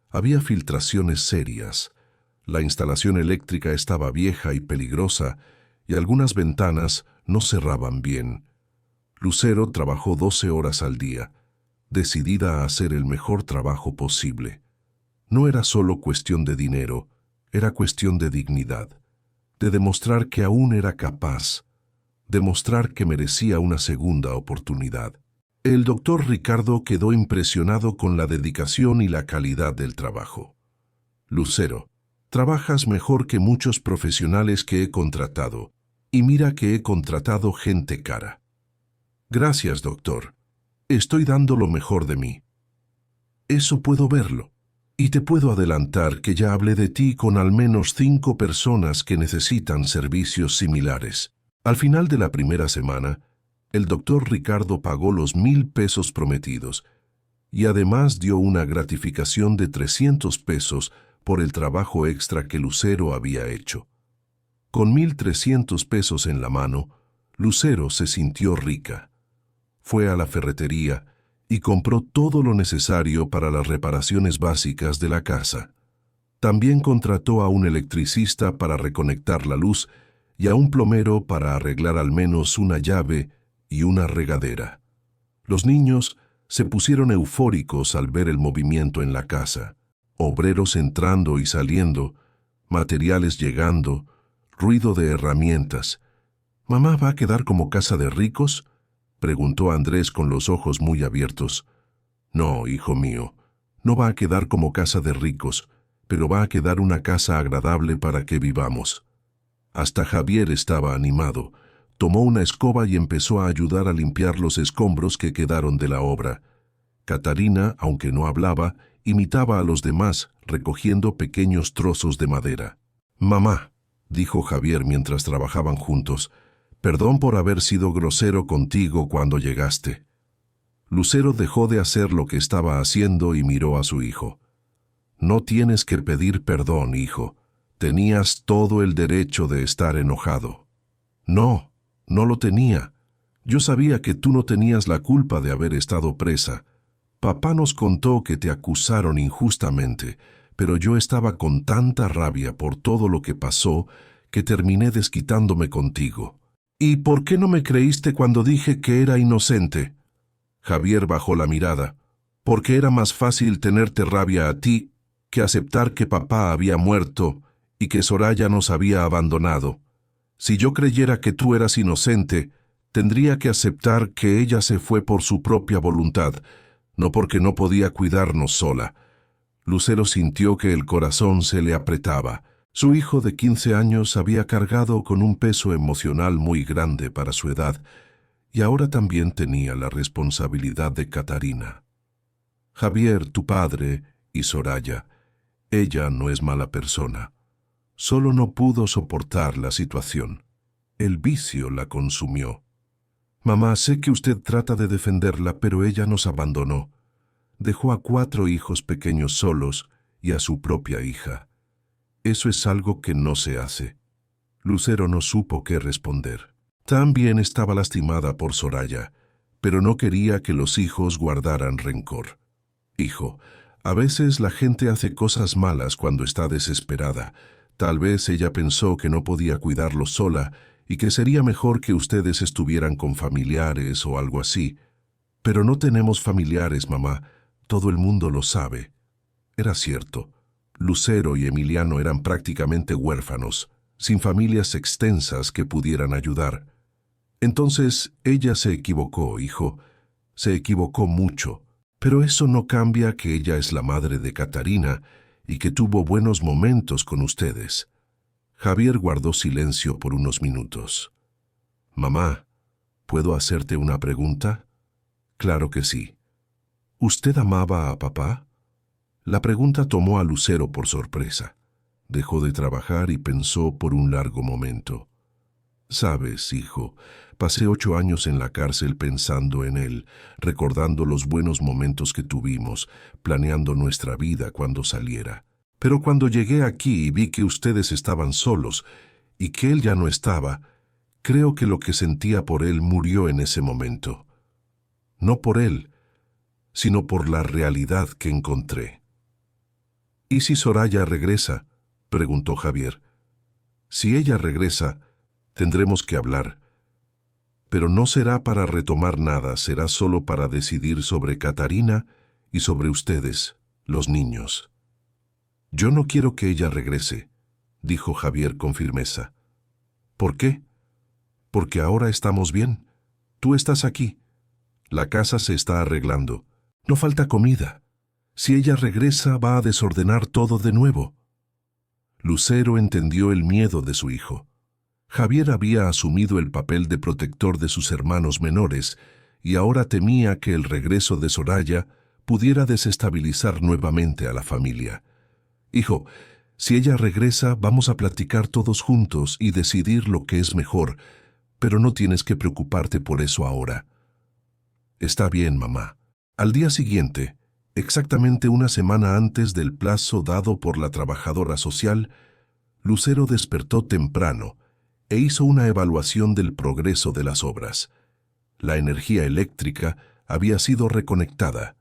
Había filtraciones serias. La instalación eléctrica estaba vieja y peligrosa, y algunas ventanas no cerraban bien. Lucero trabajó 12 horas al día, decidida a hacer el mejor trabajo posible. No era solo cuestión de dinero, era cuestión de dignidad, de demostrar que aún era capaz, demostrar que merecía una segunda oportunidad. El doctor Ricardo quedó impresionado con la dedicación y la calidad del trabajo. «Lucero, trabajas mejor que muchos profesionales que he contratado, y mira que he contratado gente cara». «Gracias, doctor. Estoy dando lo mejor de mí». «Eso puedo verlo. Y te puedo adelantar que ya hablé de ti con al menos 5 personas que necesitan servicios similares. Al final de la primera semana, El doctor Ricardo pagó los 1,000 pesos prometidos y además dio una gratificación de 300 pesos por el trabajo extra que Lucero había hecho. Con 1,300 pesos en la mano, Lucero se sintió rica. Fue a la ferretería y compró todo lo necesario para las reparaciones básicas de la casa. También contrató a un electricista para reconectar la luz y a un plomero para arreglar al menos una llave y una regadera. Los niños se pusieron eufóricos al ver el movimiento en la casa. Obreros entrando y saliendo, materiales llegando, ruido de herramientas. ¿Mamá va a quedar como casa de ricos?, preguntó Andrés con los ojos muy abiertos. No, hijo mío, no va a quedar como casa de ricos, pero va a quedar una casa agradable para que vivamos. Hasta Javier estaba animado. Tomó una escoba y empezó a ayudar a limpiar los escombros que quedaron de la obra. Catarina, aunque no hablaba, imitaba a los demás, recogiendo pequeños trozos de madera. «Mamá», dijo Javier mientras trabajaban juntos, «perdón por haber sido grosero contigo cuando llegaste». Lucero dejó de hacer lo que estaba haciendo y miró a su hijo. «No tienes que pedir perdón, hijo. Tenías todo el derecho de estar enojado». «No, no lo tenía. Yo sabía que tú no tenías la culpa de haber estado presa. Papá nos contó que te acusaron injustamente, pero yo estaba con tanta rabia por todo lo que pasó que terminé desquitándome contigo». «¿Y por qué no me creíste cuando dije que era inocente?» Javier bajó la mirada. «Porque era más fácil tenerte rabia a ti que aceptar que papá había muerto y que Soraya nos había abandonado. Si yo creyera que tú eras inocente, tendría que aceptar que ella se fue por su propia voluntad, no porque no podía cuidarnos sola». Lucero sintió que el corazón se le apretaba. Su hijo de 15 años había cargado con un peso emocional muy grande para su edad, y ahora también tenía la responsabilidad de Catarina. «Javier, tu padre, y Soraya, ella no es mala persona. Solo no pudo soportar la situación. El vicio la consumió. Mamá, sé que usted trata de defenderla, pero ella nos abandonó. Dejó a 4 hijos pequeños solos y a su propia hija. Eso es algo que no se hace». Lucero no supo qué responder. También estaba lastimada por Soraya, pero no quería que los hijos guardaran rencor. «Hijo, a veces la gente hace cosas malas cuando está desesperada. Tal vez ella pensó que no podía cuidarlos sola y que sería mejor que ustedes estuvieran con familiares o algo así. Pero no tenemos familiares, mamá. Todo el mundo lo sabe». Era cierto. Lucero y Emiliano eran prácticamente huérfanos, sin familias extensas que pudieran ayudar. Entonces ella se equivocó, hijo. Se equivocó mucho. Pero eso no cambia que ella es la madre de Catarina y que tuvo buenos momentos con ustedes. Javier guardó silencio por unos minutos. «Mamá, ¿puedo hacerte una pregunta?» «Claro que sí. ¿Usted amaba a papá?» La pregunta tomó a Lucero por sorpresa. Dejó de trabajar y pensó por un largo momento. «Sabes, hijo, pasé 8 años en la cárcel pensando en él, recordando los buenos momentos que tuvimos, planeando nuestra vida cuando saliera. Pero cuando llegué aquí y vi que ustedes estaban solos y que él ya no estaba, creo que lo que sentía por él murió en ese momento. No por él, sino por la realidad que encontré». «¿Y si Soraya regresa?», preguntó Javier. «Si ella regresa, tendremos que hablar. Pero no será para retomar nada, será solo para decidir sobre Catarina y sobre ustedes, los niños». «Yo no quiero que ella regrese», dijo Javier con firmeza. «¿Por qué?» «Porque ahora estamos bien. Tú estás aquí. La casa se está arreglando. No falta comida. Si ella regresa, va a desordenar todo de nuevo». Lucero entendió el miedo de su hijo. Javier había asumido el papel de protector de sus hermanos menores y ahora temía que el regreso de Soraya pudiera desestabilizar nuevamente a la familia. «Hijo, si ella regresa, vamos a platicar todos juntos y decidir lo que es mejor, pero no tienes que preocuparte por eso ahora. Está bien, mamá. Al día siguiente, exactamente una semana antes del plazo dado por la trabajadora social, Lucero despertó temprano e hizo una evaluación del progreso de las obras. La energía eléctrica había sido reconectada.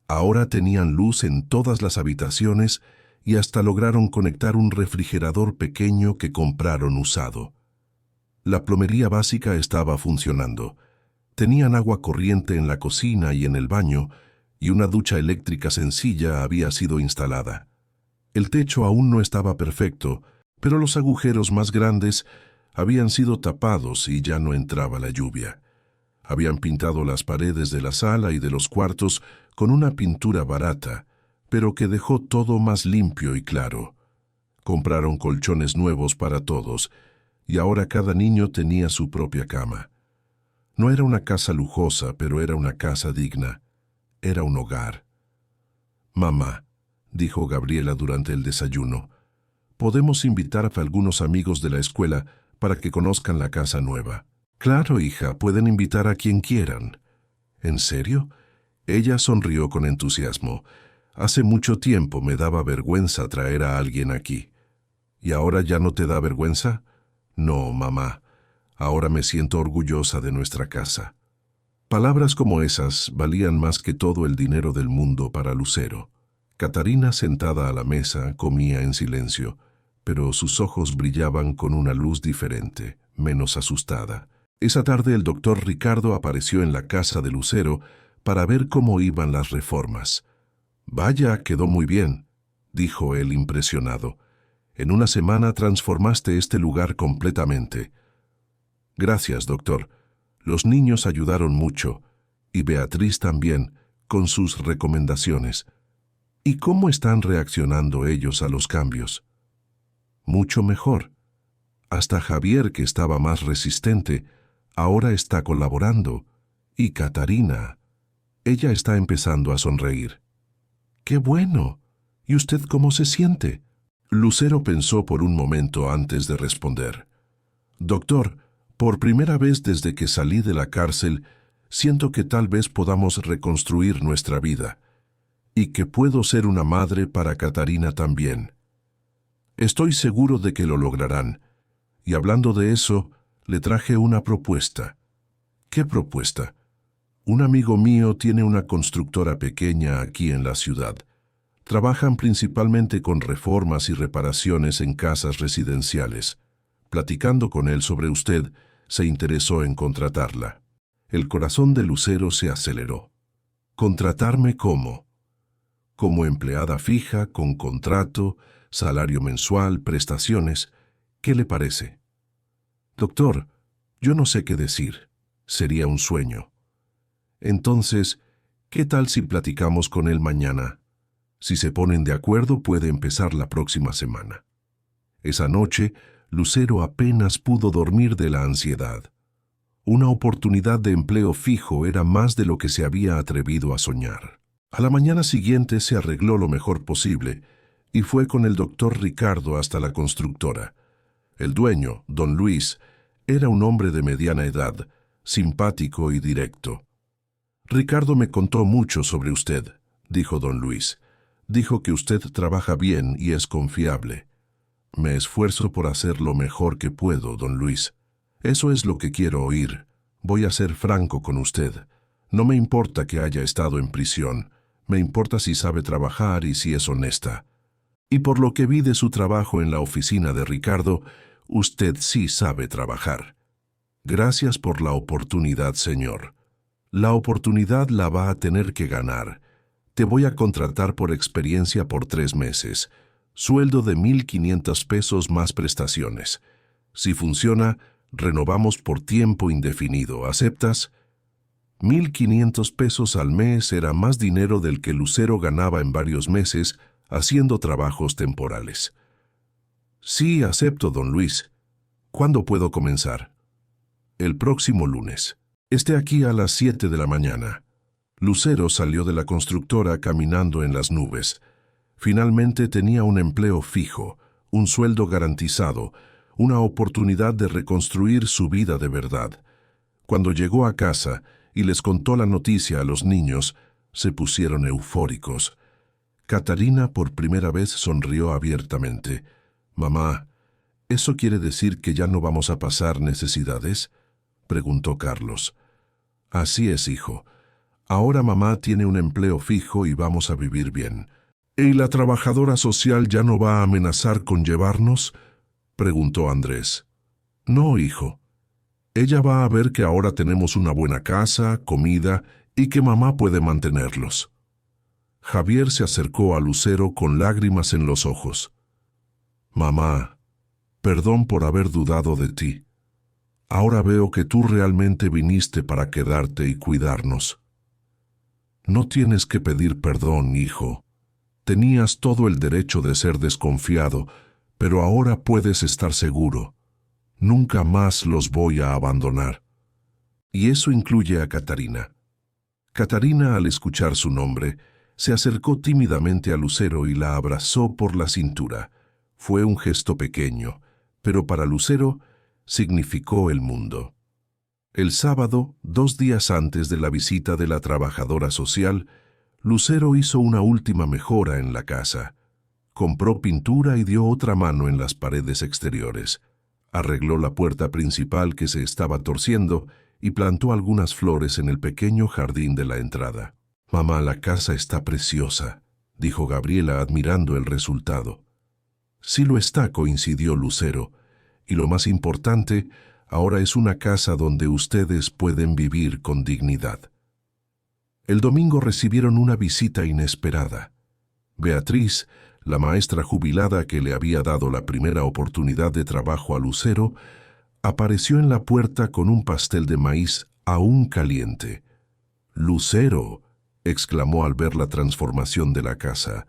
Ahora tenían luz en todas las habitaciones y hasta lograron conectar un refrigerador pequeño que compraron usado. La plomería básica estaba funcionando. Tenían agua corriente en la cocina y en el baño, y una ducha eléctrica sencilla había sido instalada. El techo aún no estaba perfecto, pero los agujeros más grandes habían sido tapados y ya no entraba la lluvia. Habían pintado las paredes de la sala y de los cuartos con una pintura barata, pero que dejó todo más limpio y claro. Compraron colchones nuevos para todos, y ahora cada niño tenía su propia cama. No era una casa lujosa, pero era una casa digna. Era un hogar. «Mamá», dijo Gabriela durante el desayuno, «podemos invitar a algunos amigos de la escuela para que conozcan la casa nueva». «Claro, hija, pueden invitar a quien quieran». «¿En serio?». Ella sonrió con entusiasmo. «Hace mucho tiempo me daba vergüenza traer a alguien aquí». «¿Y ahora ya no te da vergüenza?». «No, mamá. Ahora me siento orgullosa de nuestra casa». Palabras como esas valían más que todo el dinero del mundo para Lucero. Catarina, sentada a la mesa, comía en silencio, pero sus ojos brillaban con una luz diferente, menos asustada. Esa tarde el doctor Ricardo apareció en la casa de Lucero para ver cómo iban las reformas. «Vaya, quedó muy bien», dijo él impresionado. «En una semana transformaste este lugar completamente». «Gracias, doctor. Los niños ayudaron mucho, y Beatriz también, con sus recomendaciones». «¿Y cómo están reaccionando ellos a los cambios?». «Mucho mejor. Hasta Javier, que estaba más resistente, ahora está colaborando. Y Catarina, ella está empezando a sonreír». «¡Qué bueno! ¿Y usted cómo se siente?». Lucero pensó por un momento antes de responder. «Doctor, por primera vez desde que salí de la cárcel, siento que tal vez podamos reconstruir nuestra vida, y que puedo ser una madre para Catarina también. Estoy seguro de que lo lograrán, y hablando de eso, le traje una propuesta». «¿Qué propuesta?». «Un amigo mío tiene una constructora pequeña aquí en la ciudad. Trabajan principalmente con reformas y reparaciones en casas residenciales. Platicando con él sobre usted, se interesó en contratarla». El corazón de Lucero se aceleró. «¿Contratarme cómo?». «Como empleada fija, con contrato, salario mensual, prestaciones. ¿Qué le parece?». «Doctor, yo no sé qué decir. Sería un sueño». «Entonces, ¿qué tal si platicamos con él mañana? Si se ponen de acuerdo, puede empezar la próxima semana». Esa noche, Lucero apenas pudo dormir de la ansiedad. Una oportunidad de empleo fijo era más de lo que se había atrevido a soñar. A la mañana siguiente se arregló lo mejor posible y fue con el doctor Ricardo hasta la constructora. El dueño, don Luis, era un hombre de mediana edad, simpático y directo. «Ricardo me contó mucho sobre usted», dijo don Luis. «Dijo que usted trabaja bien y es confiable». «Me esfuerzo por hacer lo mejor que puedo, don Luis. Eso es lo que quiero oír. Voy a ser franco con usted. No me importa que haya estado en prisión. Me importa si sabe trabajar y si es honesta. Y por lo que vi de su trabajo en la oficina de Ricardo, usted sí sabe trabajar. Gracias por la oportunidad, señor. La oportunidad la va a tener que ganar. Te voy a contratar por experiencia por 3 meses. Sueldo de 1,500 pesos más prestaciones. Si funciona, renovamos por tiempo indefinido. ¿Aceptas?». 1,500 pesos al mes era más dinero del que Lucero ganaba en varios meses haciendo trabajos temporales. «Sí, acepto, don Luis. ¿Cuándo puedo comenzar?». «El próximo lunes. Esté aquí a las 7 de la mañana». Lucero salió de la constructora caminando en las nubes. Finalmente tenía un empleo fijo, un sueldo garantizado, una oportunidad de reconstruir su vida de verdad. Cuando llegó a casa y les contó la noticia a los niños, se pusieron eufóricos. Catarina por primera vez sonrió abiertamente. «Mamá, ¿eso quiere decir que ya no vamos a pasar necesidades?», preguntó Carlos. «Así es, hijo. Ahora mamá tiene un empleo fijo y vamos a vivir bien». «¿Y la trabajadora social ya no va a amenazar con llevarnos?», preguntó Andrés. «No, hijo. Ella va a ver que ahora tenemos una buena casa, comida y que mamá puede mantenerlos». Javier se acercó a Lucero con lágrimas en los ojos. «Mamá, perdón por haber dudado de ti. Ahora veo que tú realmente viniste para quedarte y cuidarnos». «No tienes que pedir perdón, hijo. Tenías todo el derecho de ser desconfiado, pero ahora puedes estar seguro. Nunca más los voy a abandonar». Y eso incluye a Catarina. Catarina, al escuchar su nombre, se acercó tímidamente a Lucero y la abrazó por la cintura. Fue un gesto pequeño, pero para Lucero significó el mundo. El sábado, 2 días antes de la visita de la trabajadora social, Lucero hizo una última mejora en la casa. Compró pintura y dio otra mano en las paredes exteriores. Arregló la puerta principal que se estaba torciendo y plantó algunas flores en el pequeño jardín de la entrada. «Mamá, la casa está preciosa», dijo Gabriela admirando el resultado. «Sí lo está», coincidió Lucero, «y lo más importante, ahora es una casa donde ustedes pueden vivir con dignidad». El domingo recibieron una visita inesperada. Beatriz, la maestra jubilada que le había dado la primera oportunidad de trabajo a Lucero, apareció en la puerta con un pastel de maíz aún caliente. «Lucero», exclamó al ver la transformación de la casa.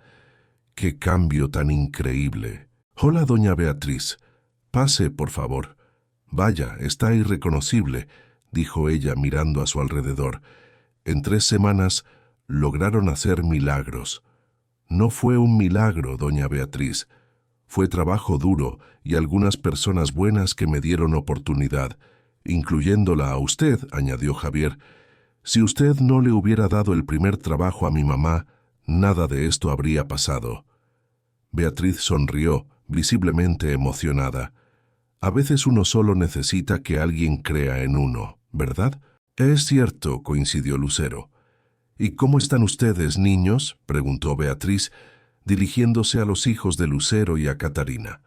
«¡Qué cambio tan increíble! Hola, doña Beatriz. Pase, por favor». «Vaya, está irreconocible», dijo ella mirando a su alrededor. «En 3 semanas lograron hacer milagros». «No fue un milagro, doña Beatriz. Fue trabajo duro y algunas personas buenas que me dieron oportunidad, incluyéndola a usted», añadió Javier. «Si usted no le hubiera dado el primer trabajo a mi mamá, nada de esto habría pasado». Beatriz sonrió, visiblemente emocionada. «A veces uno solo necesita que alguien crea en uno, ¿verdad?». «Es cierto», coincidió Lucero. «¿Y cómo están ustedes, niños?», preguntó Beatriz, dirigiéndose a los hijos de Lucero y a Catarina.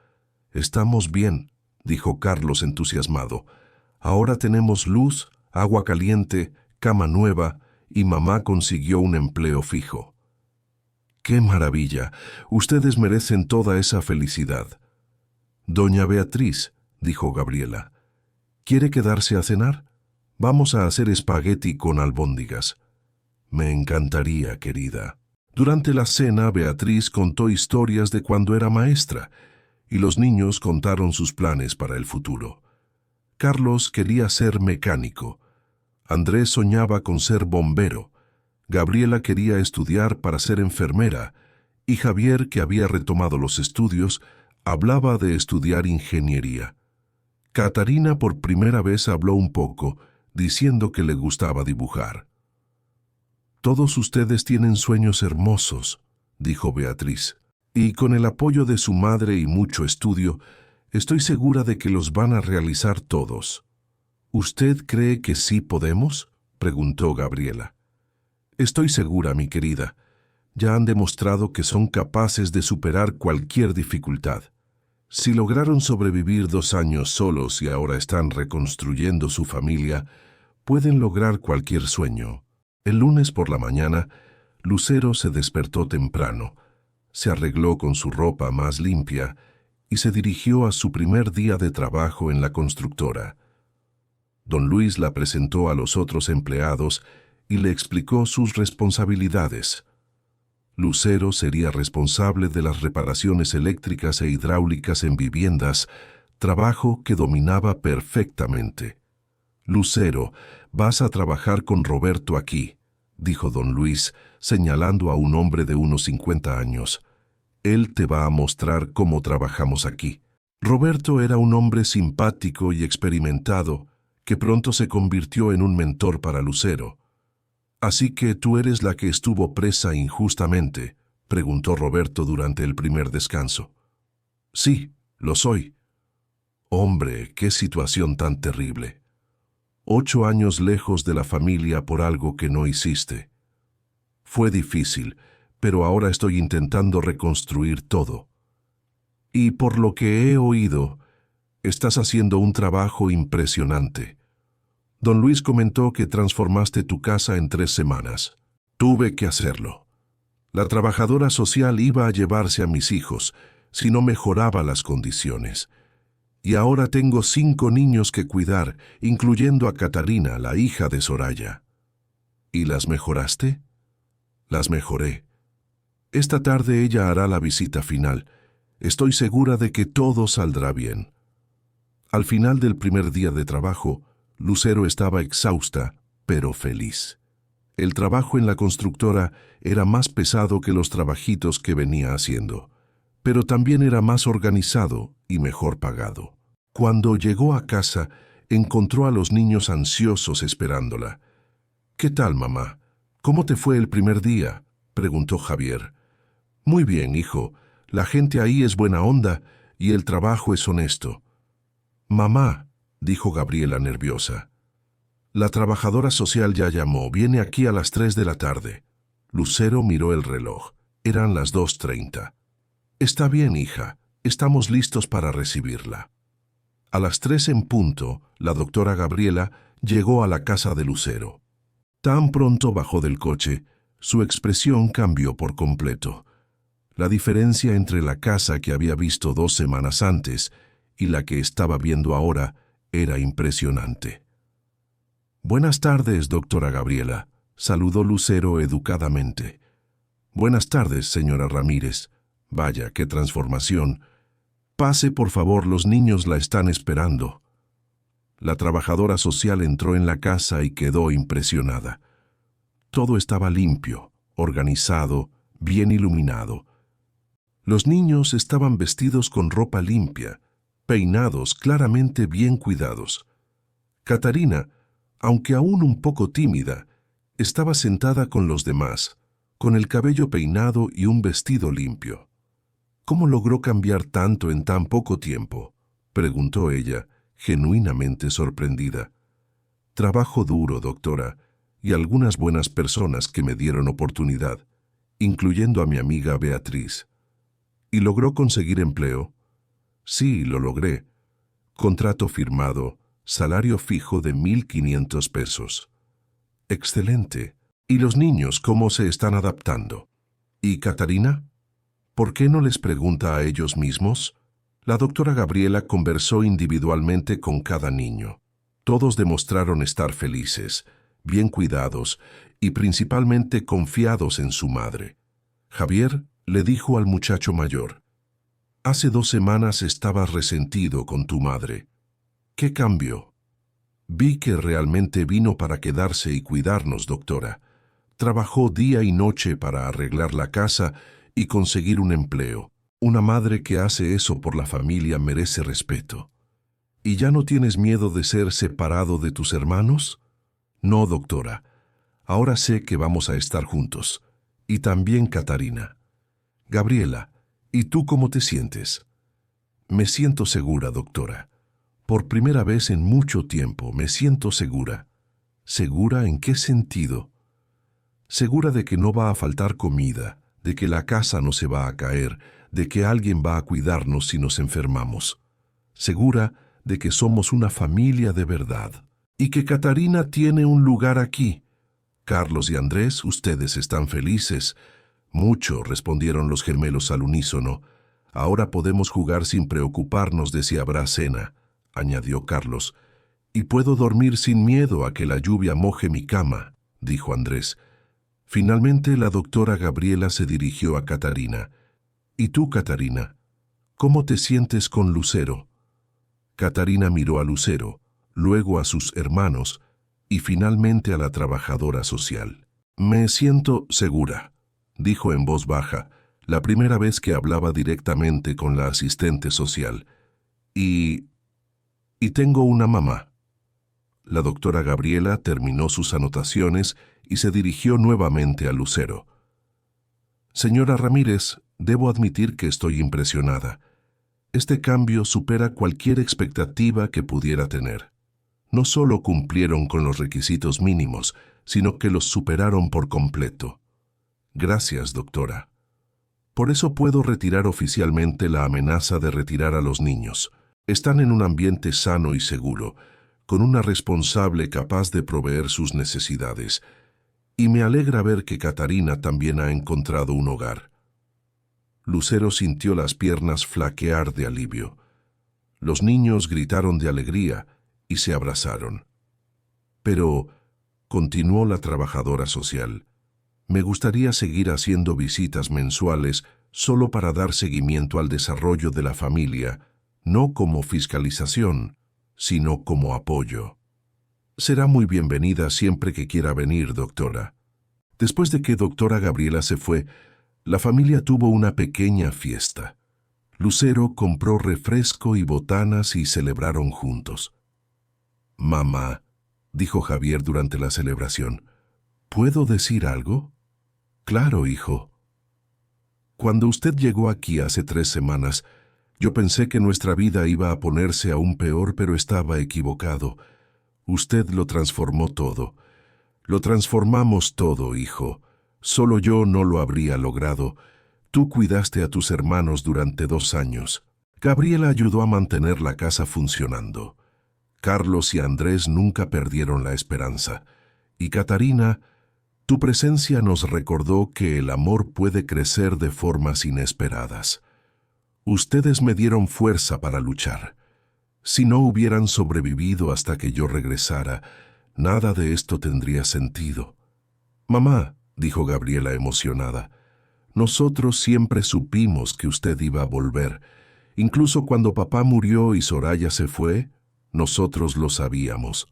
«Estamos bien», dijo Carlos entusiasmado. «Ahora tenemos luz, agua caliente, cama nueva y mamá consiguió un empleo fijo». «¡Qué maravilla! Ustedes merecen toda esa felicidad». «Doña Beatriz», dijo Gabriela, «¿quiere quedarse a cenar? Vamos a hacer espagueti con albóndigas». «Me encantaría, querida». Durante la cena, Beatriz contó historias de cuando era maestra, y los niños contaron sus planes para el futuro. Carlos quería ser mecánico. Andrés soñaba con ser bombero. Gabriela quería estudiar para ser enfermera, y Javier, que había retomado los estudios, hablaba de estudiar ingeniería. Catarina por primera vez habló un poco, diciendo que le gustaba dibujar. «Todos ustedes tienen sueños hermosos», dijo Beatriz, «y con el apoyo de su madre y mucho estudio, estoy segura de que los van a realizar todos». «¿Usted cree que sí podemos?», preguntó Gabriela. «Estoy segura, mi querida. Ya han demostrado que son capaces de superar cualquier dificultad. Si lograron sobrevivir 2 años solos y ahora están reconstruyendo su familia, pueden lograr cualquier sueño». El lunes por la mañana, Lucero se despertó temprano, se arregló con su ropa más limpia y se dirigió a su primer día de trabajo en la constructora. Don Luis la presentó a los otros empleados y le explicó sus responsabilidades. Lucero sería responsable de las reparaciones eléctricas e hidráulicas en viviendas, trabajo que dominaba perfectamente. «Lucero, vas a trabajar con Roberto aquí», dijo don Luis, señalando a un hombre de unos 50 años. «Él te va a mostrar cómo trabajamos aquí». Roberto era un hombre simpático y experimentado que pronto se convirtió en un mentor para Lucero. «¿Así que tú eres la que estuvo presa injustamente?», preguntó Roberto durante el primer descanso. «Sí, lo soy». «Hombre, qué situación tan terrible. 8 años lejos de la familia por algo que no hiciste. Fue difícil, pero ahora estoy intentando reconstruir todo. Y por lo que he oído, estás haciendo un trabajo impresionante. Don Luis comentó que transformaste tu casa en 3 semanas. Tuve que hacerlo. La trabajadora social iba a llevarse a mis hijos si no mejoraba las condiciones. Y ahora tengo 5 niños que cuidar, incluyendo a Catarina, la hija de Soraya». «¿Y las mejoraste?». «Las mejoré. Esta tarde ella hará la visita final. Estoy segura de que todo saldrá bien». Al final del primer día de trabajo, Lucero estaba exhausta, pero feliz. El trabajo en la constructora era más pesado que los trabajitos que venía haciendo, pero también era más organizado y mejor pagado. Cuando llegó a casa, encontró a los niños ansiosos esperándola. «¿Qué tal, mamá? ¿Cómo te fue el primer día?», preguntó Javier. «Muy bien, hijo. La gente ahí es buena onda y el trabajo es honesto». «Mamá», dijo Gabriela nerviosa. «La trabajadora social ya llamó. Viene aquí a las 3 de la tarde». Lucero miró el reloj. Eran las 2:30. «Está bien, hija. Estamos listos para recibirla». A las 3 en punto, la doctora Gabriela llegó a la casa de Lucero. Tan pronto bajó del coche, su expresión cambió por completo. La diferencia entre la casa que había visto 2 semanas antes y la que estaba viendo ahora era impresionante. «Buenas tardes, doctora Gabriela», saludó Lucero educadamente. «Buenas tardes, señora Ramírez. Vaya, qué transformación. Pase, por favor, los niños la están esperando». La trabajadora social entró en la casa y quedó impresionada. Todo estaba limpio, organizado, bien iluminado. Los niños estaban vestidos con ropa limpia, peinados claramente bien cuidados. Catarina, aunque aún un poco tímida, estaba sentada con los demás, con el cabello peinado y un vestido limpio. «¿Cómo logró cambiar tanto en tan poco tiempo?», preguntó ella, genuinamente sorprendida. «Trabajo duro, doctora, y algunas buenas personas que me dieron oportunidad, incluyendo a mi amiga Beatriz». «¿Y logró conseguir empleo?». «Sí, lo logré. Contrato firmado, salario fijo de 1,500 pesos». «Excelente. ¿Y los niños cómo se están adaptando? ¿Y Catarina? ¿Por qué no les pregunta a ellos mismos?». La doctora Gabriela conversó individualmente con cada niño. Todos demostraron estar felices, bien cuidados y principalmente confiados en su madre. Javier le dijo al muchacho mayor: «Hace 2 semanas estabas resentido con tu madre. ¿Qué cambió?». «Vi que realmente vino para quedarse y cuidarnos, doctora. Trabajó día y noche para arreglar la casa y conseguir un empleo. Una madre que hace eso por la familia merece respeto». «¿Y ya no tienes miedo de ser separado de tus hermanos?». «No, doctora. Ahora sé que vamos a estar juntos. Y también Catarina». «Gabriela, ¿y tú cómo te sientes?». «Me siento segura, doctora. Por primera vez en mucho tiempo me siento segura». «¿Segura en qué sentido?». «Segura de que no va a faltar comida, de que la casa no se va a caer, de que alguien va a cuidarnos si nos enfermamos. Segura de que somos una familia de verdad. Y que Catarina tiene un lugar aquí. Carlos y Andrés, ustedes están felices». «Mucho», respondieron los gemelos al unísono. «Ahora podemos jugar sin preocuparnos de si habrá cena», añadió Carlos. «Y puedo dormir sin miedo a que la lluvia moje mi cama», dijo Andrés. Finalmente la doctora Gabriela se dirigió a Catarina. «¿Y tú, Catarina? ¿Cómo te sientes con Lucero?». Catarina miró a Lucero, luego a sus hermanos y finalmente a la trabajadora social. «Me siento segura», dijo en voz baja, la primera vez que hablaba directamente con la asistente social. Y... y tengo una mamá. La doctora Gabriela terminó sus anotaciones y se dirigió nuevamente a Lucero. Señora Ramírez, debo admitir que estoy impresionada. Este cambio supera cualquier expectativa que pudiera tener. No solo cumplieron con los requisitos mínimos, sino que los superaron por completo. Gracias, doctora. Por eso puedo retirar oficialmente la amenaza de retirar a los niños. Están en un ambiente sano y seguro, con una responsable capaz de proveer sus necesidades. Y me alegra ver que Catarina también ha encontrado un hogar. Lucero sintió las piernas flaquear de alivio. Los niños gritaron de alegría y se abrazaron. Pero, continuó la trabajadora social, me gustaría seguir haciendo visitas mensuales solo para dar seguimiento al desarrollo de la familia, no como fiscalización, sino como apoyo. Será muy bienvenida siempre que quiera venir, doctora. Después de que doctora Gabriela se fue, la familia tuvo una pequeña fiesta. Lucero compró refresco y botanas y celebraron juntos. Mamá, dijo Javier durante la celebración, ¿puedo decir algo? Claro, hijo. Cuando usted llegó aquí hace 3 semanas, yo pensé que nuestra vida iba a ponerse aún peor, pero estaba equivocado. Usted lo transformó todo. Lo transformamos todo, hijo. Solo yo no lo habría logrado. Tú cuidaste a tus hermanos durante 2 años. Gabriela ayudó a mantener la casa funcionando. Carlos y Andrés nunca perdieron la esperanza. Y Catarina, tu presencia nos recordó que el amor puede crecer de formas inesperadas. Ustedes me dieron fuerza para luchar. Si no hubieran sobrevivido hasta que yo regresara, nada de esto tendría sentido. Mamá, dijo Gabriela emocionada, nosotros siempre supimos que usted iba a volver. Incluso cuando papá murió y Soraya se fue, nosotros lo sabíamos.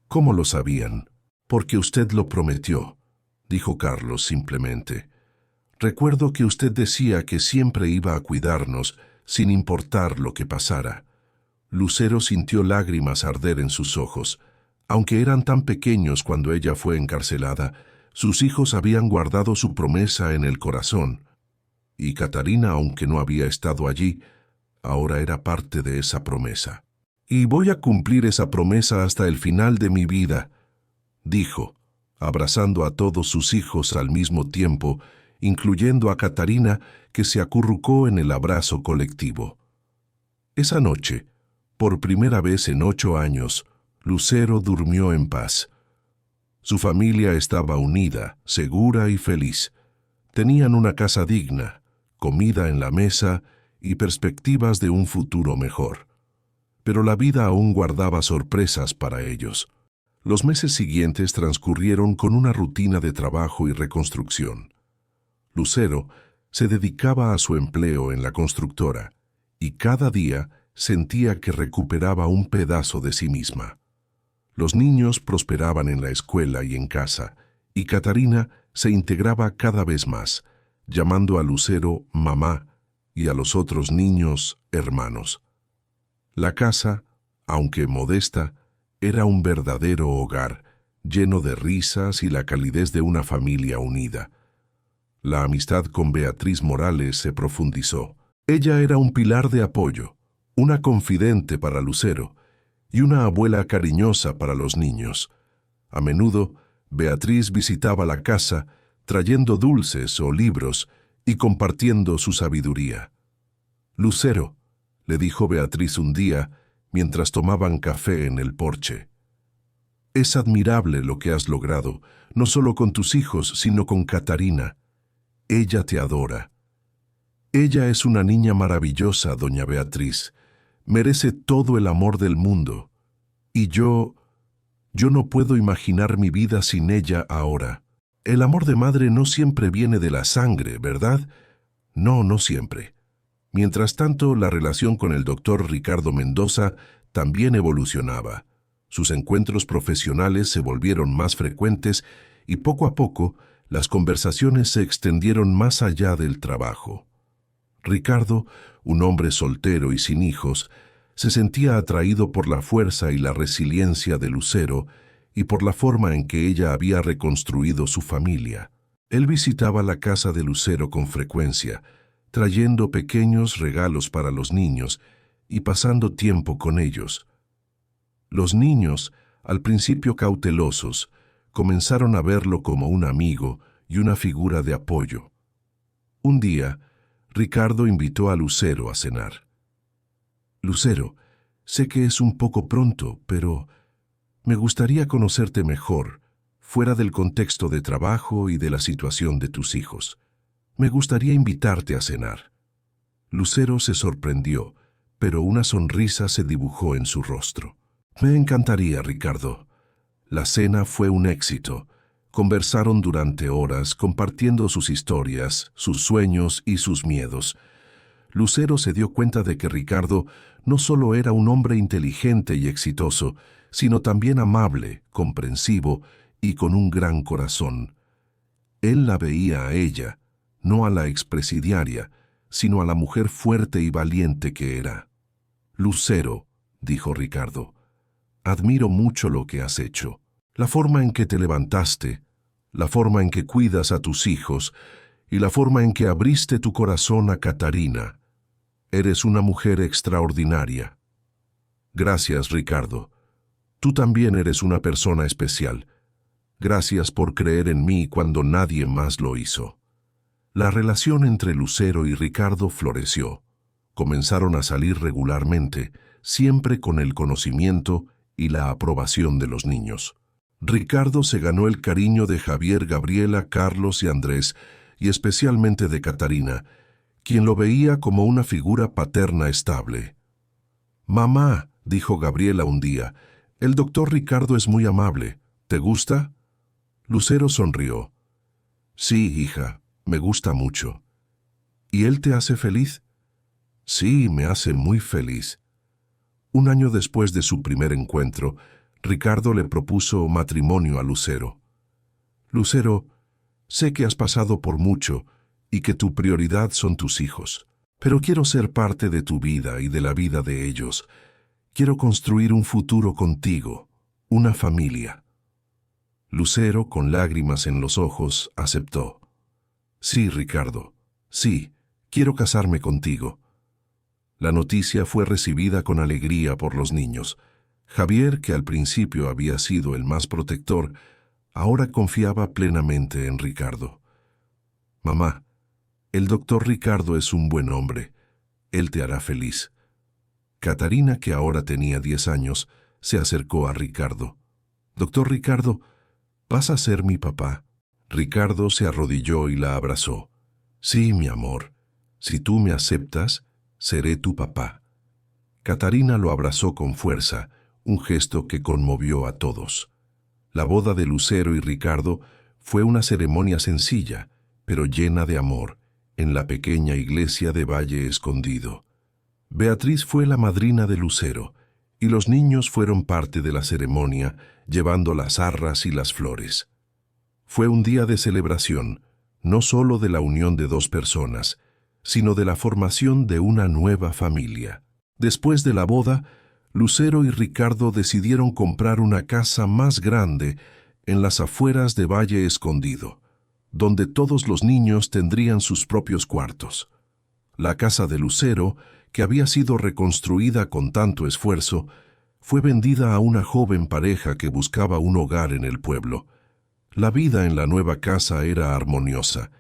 ¿Cómo lo sabían? Porque usted lo prometió, dijo Carlos simplemente. Recuerdo que usted decía que siempre iba a cuidarnos, sin importar lo que pasara. Lucero sintió lágrimas arder en sus ojos. Aunque eran tan pequeños cuando ella fue encarcelada, sus hijos habían guardado su promesa en el corazón. Y Catarina, aunque no había estado allí, ahora era parte de esa promesa. Y voy a cumplir esa promesa hasta el final de mi vida, dijo, abrazando a todos sus hijos al mismo tiempo, incluyendo a Catarina, que se acurrucó en el abrazo colectivo. Esa noche, por primera vez en 8 años, Lucero durmió en paz. Su familia estaba unida, segura y feliz. Tenían una casa digna, comida en la mesa y perspectivas de un futuro mejor. Pero la vida aún guardaba sorpresas para ellos. Los meses siguientes transcurrieron con una rutina de trabajo y reconstrucción. Lucero se dedicaba a su empleo en la constructora y cada día sentía que recuperaba un pedazo de sí misma. Los niños prosperaban en la escuela y en casa, y Catarina se integraba cada vez más, llamando a Lucero mamá y a los otros niños hermanos. La casa, aunque modesta, era un verdadero hogar, lleno de risas y la calidez de una familia unida. La amistad con Beatriz Morales se profundizó. Ella era un pilar de apoyo, una confidente para Lucero y una abuela cariñosa para los niños. A menudo, Beatriz visitaba la casa, trayendo dulces o libros y compartiendo su sabiduría. «Lucero», le dijo Beatriz un día, mientras tomaban café en el porche. «Es admirable lo que has logrado, no solo con tus hijos, sino con Catarina. Ella te adora». «Ella es una niña maravillosa, doña Beatriz. Merece todo el amor del mundo. Y yo no puedo imaginar mi vida sin ella ahora. El amor de madre no siempre viene de la sangre, ¿verdad? No, no siempre». Mientras tanto, la relación con el doctor Ricardo Mendoza también evolucionaba. Sus encuentros profesionales se volvieron más frecuentes y poco a poco las conversaciones se extendieron más allá del trabajo. Ricardo, un hombre soltero y sin hijos, Se sentía atraído por la fuerza y la resiliencia de Lucero y por la forma en que ella había reconstruido su familia. Él visitaba la casa de Lucero con frecuencia, trayendo pequeños regalos para los niños y pasando tiempo con ellos. Los niños, al principio cautelosos, comenzaron a verlo como un amigo y una figura de apoyo. Un día, Ricardo invitó a Lucero a cenar. «Lucero, sé que es un poco pronto, pero me gustaría conocerte mejor, fuera del contexto de trabajo y de la situación de tus hijos. Me gustaría invitarte a cenar». Lucero se sorprendió, pero una sonrisa se dibujó en su rostro. «Me encantaría, Ricardo». La cena fue un éxito. Conversaron durante horas, compartiendo sus historias, sus sueños y sus miedos. Lucero se dio cuenta de que Ricardo no solo era un hombre inteligente y exitoso, sino también amable, comprensivo y con un gran corazón. Él la veía a ella, no a la expresidiaria, sino a la mujer fuerte y valiente que era. «Lucero», dijo Ricardo, «admiro mucho lo que has hecho. La forma en que te levantaste, la forma en que cuidas a tus hijos y la forma en que abriste tu corazón a Catarina. Eres una mujer extraordinaria». «Gracias, Ricardo. Tú también eres una persona especial. Gracias por creer en mí cuando nadie más lo hizo». La relación entre Lucero y Ricardo floreció. Comenzaron a salir regularmente, siempre con el conocimiento y la aprobación de los niños. Ricardo se ganó el cariño de Javier, Gabriela, Carlos y Andrés, y especialmente de Catarina, quien lo veía como una figura paterna estable. «Mamá», dijo Gabriela un día, «el doctor Ricardo es muy amable. ¿Te gusta?» Lucero sonrió. «Sí, hija, me gusta mucho». «¿Y él te hace feliz?» «Sí, me hace muy feliz». Un año después de su primer encuentro, Ricardo le propuso matrimonio a Lucero. «Lucero, sé que has pasado por mucho y que tu prioridad son tus hijos, pero quiero ser parte de tu vida y de la vida de ellos. Quiero construir un futuro contigo, una familia». Lucero, con lágrimas en los ojos, aceptó. «Sí, Ricardo, sí, quiero casarme contigo». La noticia fue recibida con alegría por los niños. Javier, que al principio había sido el más protector, ahora confiaba plenamente en Ricardo. «Mamá, el doctor Ricardo es un buen hombre. Él te hará feliz». Catarina, que ahora tenía 10 años, se acercó a Ricardo. «Doctor Ricardo, ¿vas a ser mi papá?» Ricardo se arrodilló y la abrazó. «Sí, mi amor. Si tú me aceptas, seré tu papá». Catarina lo abrazó con fuerza, un gesto que conmovió a todos. La boda de Lucero y Ricardo fue una ceremonia sencilla, pero llena de amor, en la pequeña iglesia de Valle Escondido. Beatriz fue la madrina de Lucero, y los niños fueron parte de la ceremonia, llevando las arras y las flores. Fue un día de celebración, no solo de la unión de dos personas, sino de la formación de una nueva familia. Después de la boda, Lucero y Ricardo decidieron comprar una casa más grande en las afueras de Valle Escondido, donde todos los niños tendrían sus propios cuartos. La casa de Lucero, que había sido reconstruida con tanto esfuerzo, fue vendida a una joven pareja que buscaba un hogar en el pueblo. La vida en la nueva casa era armoniosa.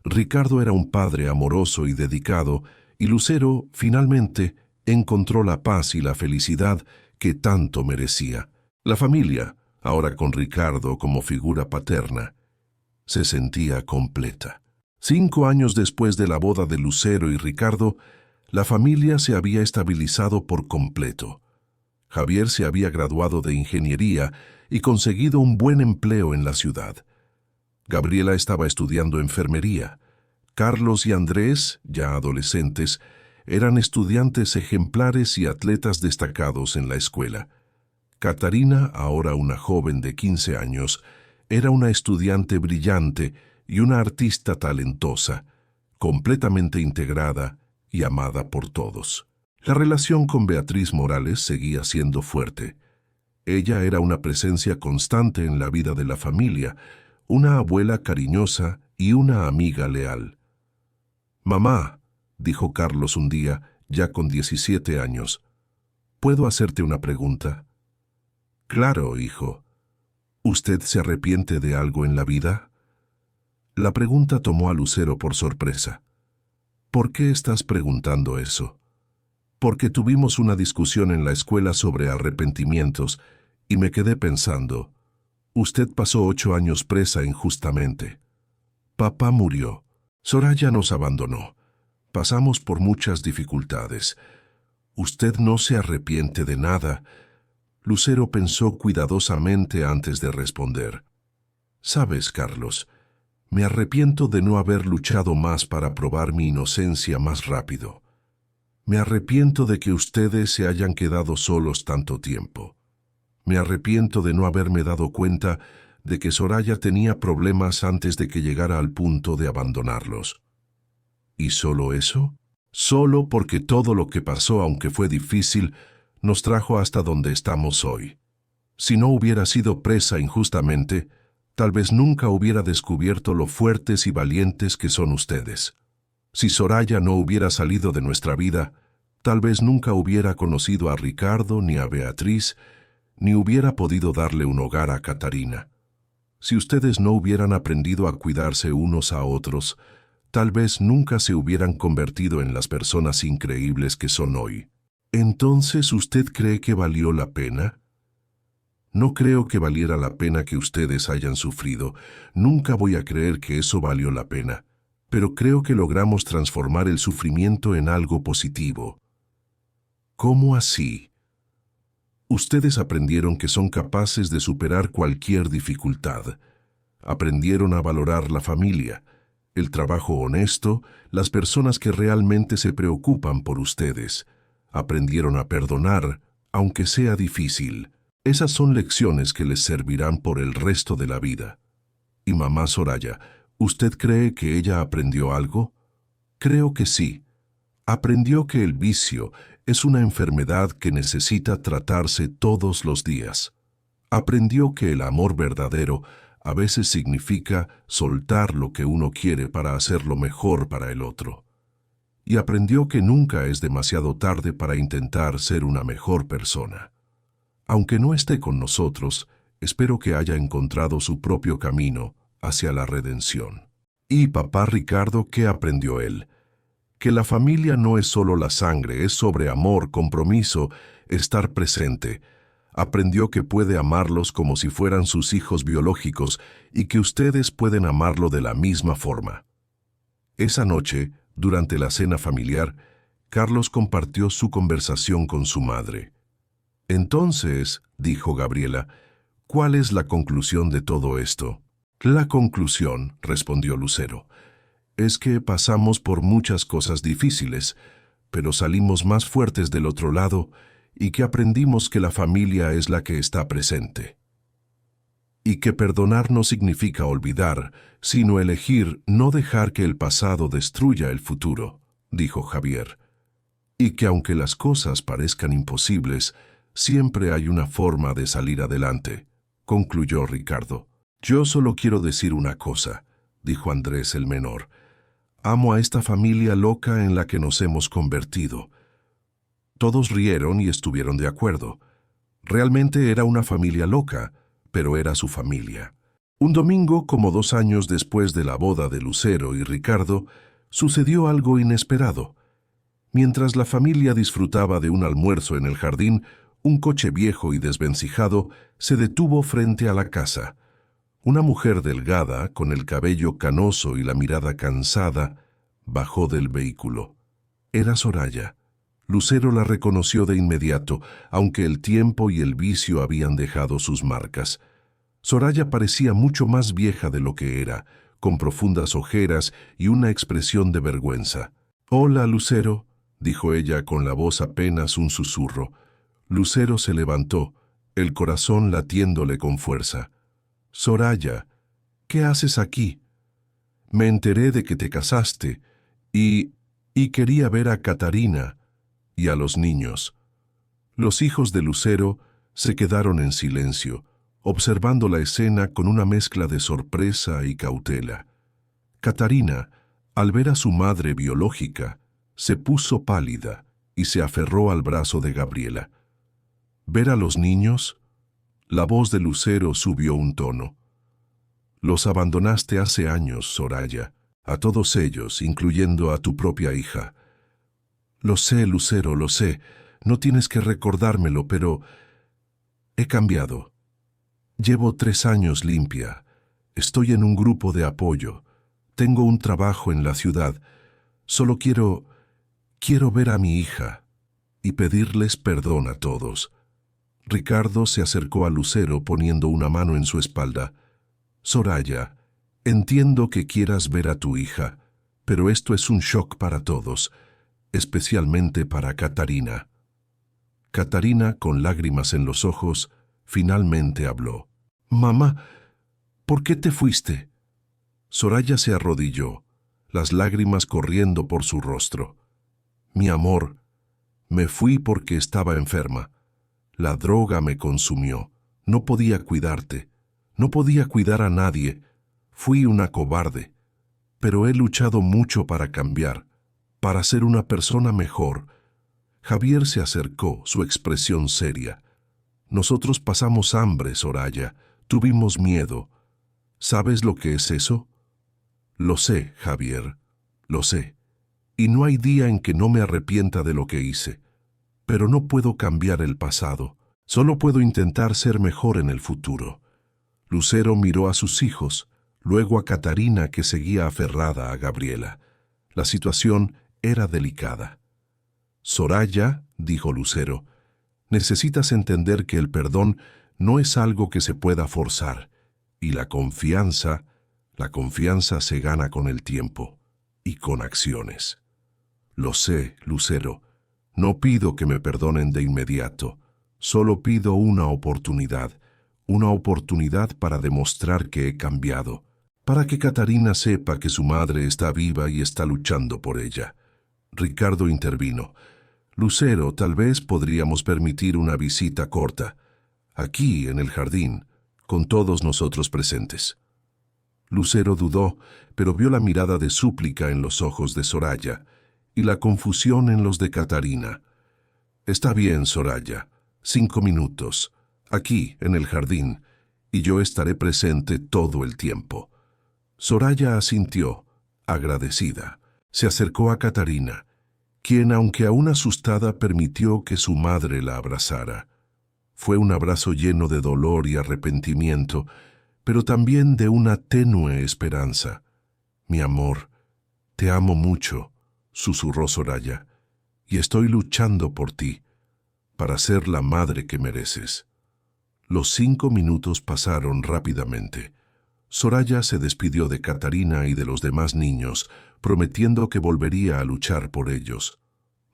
Ricardo era un padre amoroso y dedicado, y Lucero, finalmente, encontró la paz y la felicidad que tanto merecía. La familia, ahora con Ricardo como figura paterna, se sentía completa. 5 años después de la boda de Lucero y Ricardo, la familia se había estabilizado por completo. Javier se había graduado de ingeniería y conseguido un buen empleo en la ciudad. Gabriela estaba estudiando enfermería. Carlos y Andrés, ya adolescentes, eran estudiantes ejemplares y atletas destacados en la escuela. Catarina, ahora una joven de 15 años, era una estudiante brillante y una artista talentosa, completamente integrada y amada por todos. La relación con Beatriz Morales seguía siendo fuerte. Ella era una presencia constante en la vida de la familia, una abuela cariñosa y una amiga leal. «Mamá», dijo Carlos un día, ya con 17 años, «¿puedo hacerte una pregunta?» «Claro, hijo. ¿Usted se arrepiente de algo en la vida?» La pregunta tomó a Lucero por sorpresa. «¿Por qué estás preguntando eso?» «Porque tuvimos una discusión en la escuela sobre arrepentimientos y me quedé pensando, usted pasó 8 años presa injustamente. Papá murió. Soraya nos abandonó. Pasamos por muchas dificultades. Usted no se arrepiente de nada». Lucero pensó cuidadosamente antes de responder. «Sabes, Carlos, me arrepiento de no haber luchado más para probar mi inocencia más rápido. Me arrepiento de que ustedes se hayan quedado solos tanto tiempo. Me arrepiento de no haberme dado cuenta de que Soraya tenía problemas antes de que llegara al punto de abandonarlos». ¿Y solo eso? Solo porque todo lo que pasó, aunque fue difícil, nos trajo hasta donde estamos hoy. Si no hubiera sido presa injustamente, tal vez nunca hubiera descubierto lo fuertes y valientes que son ustedes. Si Soraya no hubiera salido de nuestra vida, tal vez nunca hubiera conocido a Ricardo ni a Beatriz, ni hubiera podido darle un hogar a Catarina. Si ustedes no hubieran aprendido a cuidarse unos a otros, tal vez nunca se hubieran convertido en las personas increíbles que son hoy. ¿Entonces usted cree que valió la pena? No creo que valiera la pena que ustedes hayan sufrido. Nunca voy a creer que eso valió la pena. Pero creo que logramos transformar el sufrimiento en algo positivo. ¿Cómo así? Ustedes aprendieron que son capaces de superar cualquier dificultad. Aprendieron a valorar la familia, el trabajo honesto, las personas que realmente se preocupan por ustedes. Aprendieron a perdonar, aunque sea difícil. Esas son lecciones que les servirán por el resto de la vida. Y mamá Soraya, ¿usted cree que ella aprendió algo? Creo que sí. Aprendió que el vicio es una enfermedad que necesita tratarse todos los días. Aprendió que el amor verdadero a veces significa soltar lo que uno quiere para hacerlo mejor para el otro. Y aprendió que nunca es demasiado tarde para intentar ser una mejor persona. Aunque no esté con nosotros, espero que haya encontrado su propio camino hacia la redención. ¿Y papá Ricardo, qué aprendió él? Que la familia no es solo la sangre, es sobre amor, compromiso, estar presente. Aprendió que puede amarlos como si fueran sus hijos biológicos y que ustedes pueden amarlo de la misma forma. Esa noche, durante la cena familiar, Carlos compartió su conversación con su madre. «Entonces», dijo Gabriela, «¿cuál es la conclusión de todo esto?» «La conclusión», respondió Lucero, «es que pasamos por muchas cosas difíciles, pero salimos más fuertes del otro lado y que aprendimos que la familia es la que está presente. Y que perdonar no significa olvidar, sino elegir no dejar que el pasado destruya el futuro», dijo Javier. «Y que aunque las cosas parezcan imposibles, siempre hay una forma de salir adelante», concluyó Ricardo. «Yo solo quiero decir una cosa», dijo Andrés el menor. «Amo a esta familia loca en la que nos hemos convertido». Todos rieron y estuvieron de acuerdo. Realmente era una familia loca, pero era su familia. Un domingo, como 2 años después de la boda de Lucero y Ricardo, sucedió algo inesperado. Mientras la familia disfrutaba de un almuerzo en el jardín, un coche viejo y desvencijado se detuvo frente a la casa. Una mujer delgada, con el cabello canoso y la mirada cansada, bajó del vehículo. Era Soraya. Lucero la reconoció de inmediato, aunque el tiempo y el vicio habían dejado sus marcas. Soraya parecía mucho más vieja de lo que era, con profundas ojeras y una expresión de vergüenza. «Hola, Lucero», dijo ella con la voz apenas un susurro. Lucero se levantó, el corazón latiéndole con fuerza. «Soraya, ¿qué haces aquí?» «Me enteré de que te casaste y quería ver a Catarina». y a los niños. Los hijos de Lucero se quedaron en silencio, observando la escena con una mezcla de sorpresa y cautela. Catarina, al ver a su madre biológica, se puso pálida y se aferró al brazo de Gabriela. ¿Ver a los niños? La voz de Lucero subió un tono. Los abandonaste hace años, Soraya, a todos ellos, incluyendo a tu propia hija. Lo sé, Lucero, lo sé. No tienes que recordármelo, pero he cambiado. Llevo 3 años limpia. Estoy en un grupo de apoyo. Tengo un trabajo en la ciudad. Solo quiero ver a mi hija y pedirles perdón a todos. Ricardo se acercó a Lucero poniendo una mano en su espalda. Soraya, entiendo que quieras ver a tu hija, pero esto es un shock para todos, especialmente para Catarina. Catarina, con lágrimas en los ojos, finalmente habló. «Mamá, ¿por qué te fuiste?» Soraya se arrodilló, las lágrimas corriendo por su rostro. «Mi amor, me fui porque estaba enferma. La droga me consumió. No podía cuidarte. No podía cuidar a nadie. Fui una cobarde. Pero he luchado mucho para cambiar, para ser una persona mejor». Javier se acercó, su expresión seria. «Nosotros pasamos hambre, Soraya. Tuvimos miedo. ¿Sabes lo que es eso?» «Lo sé, Javier. Lo sé. Y no hay día en que no me arrepienta de lo que hice. Pero no puedo cambiar el pasado. Solo puedo intentar ser mejor en el futuro». Lucero miró a sus hijos, luego a Catarina, que seguía aferrada a Gabriela. La situación era delicada. «Soraya», dijo Lucero, «necesitas entender que el perdón no es algo que se pueda forzar, y la confianza se gana con el tiempo y con acciones». «Lo sé, Lucero. No pido que me perdonen de inmediato. Solo pido una oportunidad para demostrar que he cambiado, para que Catarina sepa que su madre está viva y está luchando por ella». Ricardo intervino. «Lucero, tal vez podríamos permitir una visita corta, aquí en el jardín, con todos nosotros presentes». Lucero dudó, pero vio la mirada de súplica en los ojos de Soraya y la confusión en los de Catarina. «Está bien, Soraya. 5 minutos, aquí en el jardín, y yo estaré presente todo el tiempo». Soraya asintió, agradecida. Se acercó a Catarina, quien, aunque aún asustada, permitió que su madre la abrazara. Fue un abrazo lleno de dolor y arrepentimiento, pero también de una tenue esperanza. «Mi amor, te amo mucho», susurró Soraya, «y estoy luchando por ti, para ser la madre que mereces». Los 5 minutos pasaron rápidamente. Soraya se despidió de Catarina y de los demás niños, prometiendo que volvería a luchar por ellos.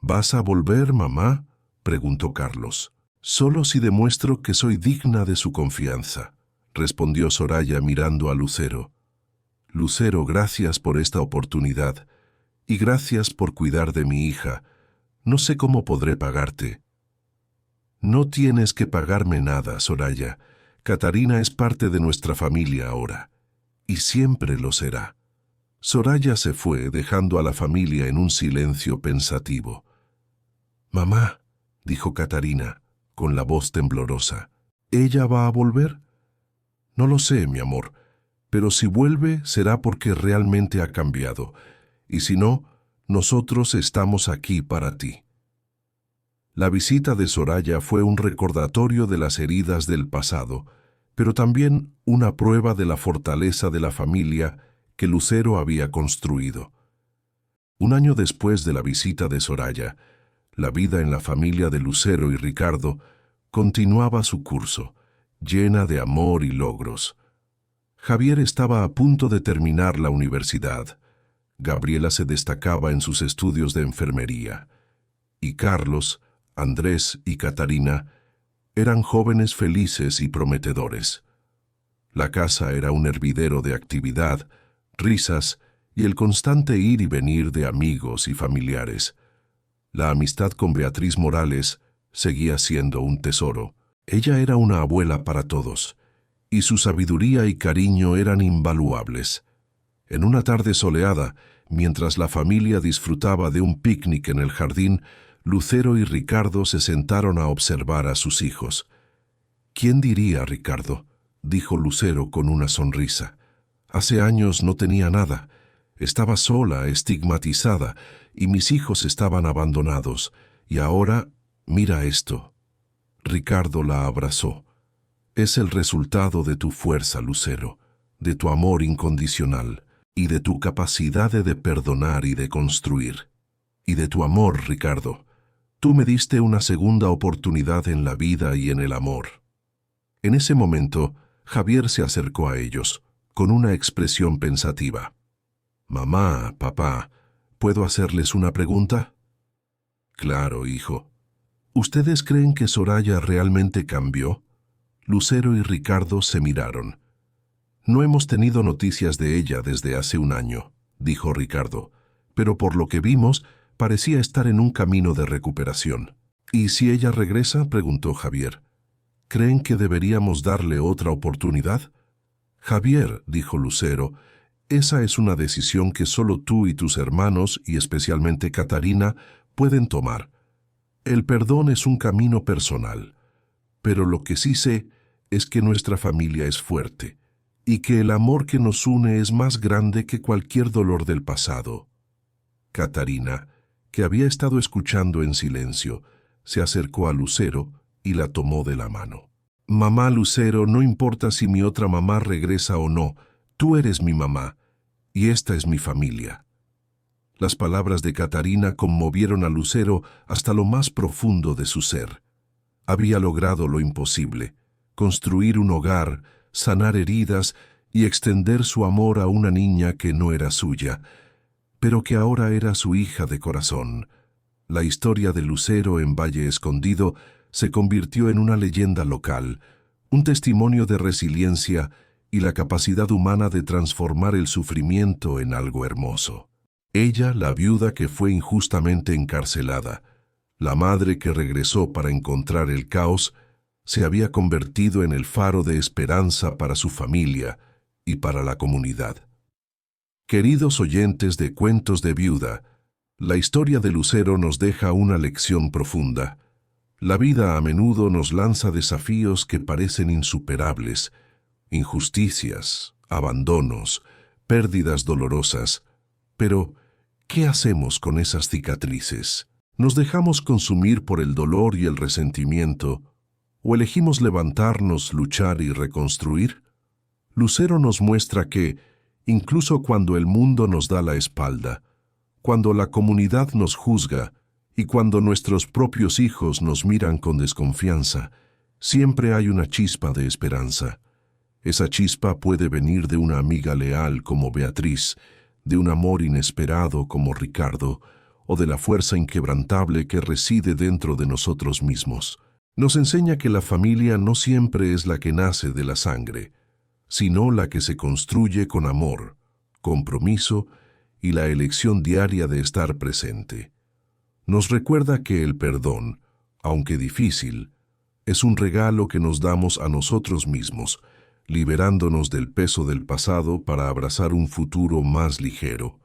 «¿Vas a volver, mamá?», preguntó Carlos. «Solo si demuestro que soy digna de su confianza», respondió Soraya mirando a Lucero. «Lucero, gracias por esta oportunidad, y gracias por cuidar de mi hija. No sé cómo podré pagarte». «No tienes que pagarme nada, Soraya. Catarina es parte de nuestra familia ahora, y siempre lo será». Soraya se fue, dejando a la familia en un silencio pensativo. «Mamá», dijo Catarina, con la voz temblorosa, «¿ella va a volver?» «No lo sé, mi amor, pero si vuelve será porque realmente ha cambiado, y si no, nosotros estamos aquí para ti». La visita de Soraya fue un recordatorio de las heridas del pasado, pero también una prueba de la fortaleza de la familia que Lucero había construido. 1 año después de la visita de Soraya, la vida en la familia de Lucero y Ricardo continuaba su curso, llena de amor y logros. Javier estaba a punto de terminar la universidad. Gabriela se destacaba en sus estudios de enfermería. Y Carlos, Andrés y Catarina eran jóvenes felices y prometedores. La casa era un hervidero de actividad, risas y el constante ir y venir de amigos y familiares. La amistad con Beatriz Morales seguía siendo un tesoro. Ella era una abuela para todos, y su sabiduría y cariño eran invaluables. En una tarde soleada, mientras la familia disfrutaba de un picnic en el jardín, Lucero y Ricardo se sentaron a observar a sus hijos. «¿Quién diría, Ricardo?», dijo Lucero con una sonrisa. «Hace años no tenía nada. Estaba sola, estigmatizada, y mis hijos estaban abandonados. Y ahora, mira esto». Ricardo la abrazó. «Es el resultado de tu fuerza, Lucero, de tu amor incondicional, y de tu capacidad de perdonar y de construir. Y de tu amor, Ricardo. Tú me diste una segunda oportunidad en la vida y en el amor». En ese momento, Javier se acercó a ellos, con una expresión pensativa. «Mamá, papá, ¿puedo hacerles una pregunta?» «Claro, hijo». «¿Ustedes creen que Soraya realmente cambió?» Lucero y Ricardo se miraron. «No hemos tenido noticias de ella desde hace un año», dijo Ricardo, «pero por lo que vimos, parecía estar en un camino de recuperación». «¿Y si ella regresa?», preguntó Javier. «¿Creen que deberíamos darle otra oportunidad?» «Javier», dijo Lucero, «esa es una decisión que solo tú y tus hermanos, y especialmente Catarina, pueden tomar. El perdón es un camino personal, pero lo que sí sé es que nuestra familia es fuerte y que el amor que nos une es más grande que cualquier dolor del pasado». Catarina, que había estado escuchando en silencio, se acercó a Lucero y la tomó de la mano. «Mamá Lucero, no importa si mi otra mamá regresa o no, tú eres mi mamá, y esta es mi familia». Las palabras de Catarina conmovieron a Lucero hasta lo más profundo de su ser. Había logrado lo imposible: construir un hogar, sanar heridas y extender su amor a una niña que no era suya, pero que ahora era su hija de corazón. La historia de Lucero en Valle Escondido se convirtió en una leyenda local, un testimonio de resiliencia y la capacidad humana de transformar el sufrimiento en algo hermoso. Ella, la viuda que fue injustamente encarcelada, la madre que regresó para encontrar el caos, se había convertido en el faro de esperanza para su familia y para la comunidad. Queridos oyentes de Cuentos de Viuda, la historia de Lucero nos deja una lección profunda. La vida a menudo nos lanza desafíos que parecen insuperables: injusticias, abandonos, pérdidas dolorosas. Pero, ¿qué hacemos con esas cicatrices? ¿Nos dejamos consumir por el dolor y el resentimiento, o elegimos levantarnos, luchar y reconstruir? Lucero nos muestra que, incluso cuando el mundo nos da la espalda, cuando la comunidad nos juzga y cuando nuestros propios hijos nos miran con desconfianza, siempre hay una chispa de esperanza. Esa chispa puede venir de una amiga leal como Beatriz, de un amor inesperado como Ricardo, o de la fuerza inquebrantable que reside dentro de nosotros mismos. Nos enseña que la familia no siempre es la que nace de la sangre, sino la que se construye con amor, compromiso y la elección diaria de estar presente. Nos recuerda que el perdón, aunque difícil, es un regalo que nos damos a nosotros mismos, liberándonos del peso del pasado para abrazar un futuro más ligero.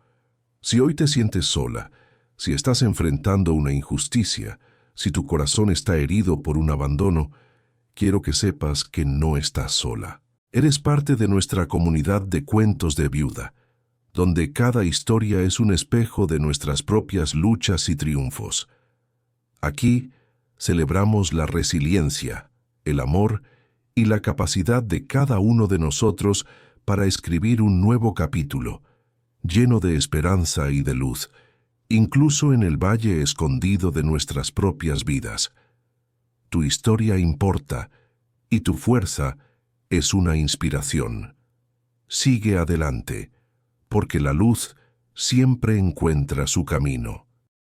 Si hoy te sientes sola, si estás enfrentando una injusticia, si tu corazón está herido por un abandono, quiero que sepas que no estás sola. Eres parte de nuestra comunidad de Cuentos de Viuda, donde cada historia es un espejo de nuestras propias luchas y triunfos. Aquí celebramos la resiliencia, el amor y la capacidad de cada uno de nosotros para escribir un nuevo capítulo, lleno de esperanza y de luz, incluso en el valle escondido de nuestras propias vidas. Tu historia importa y tu fuerza es una inspiración. Sigue adelante, porque la luz siempre encuentra su camino.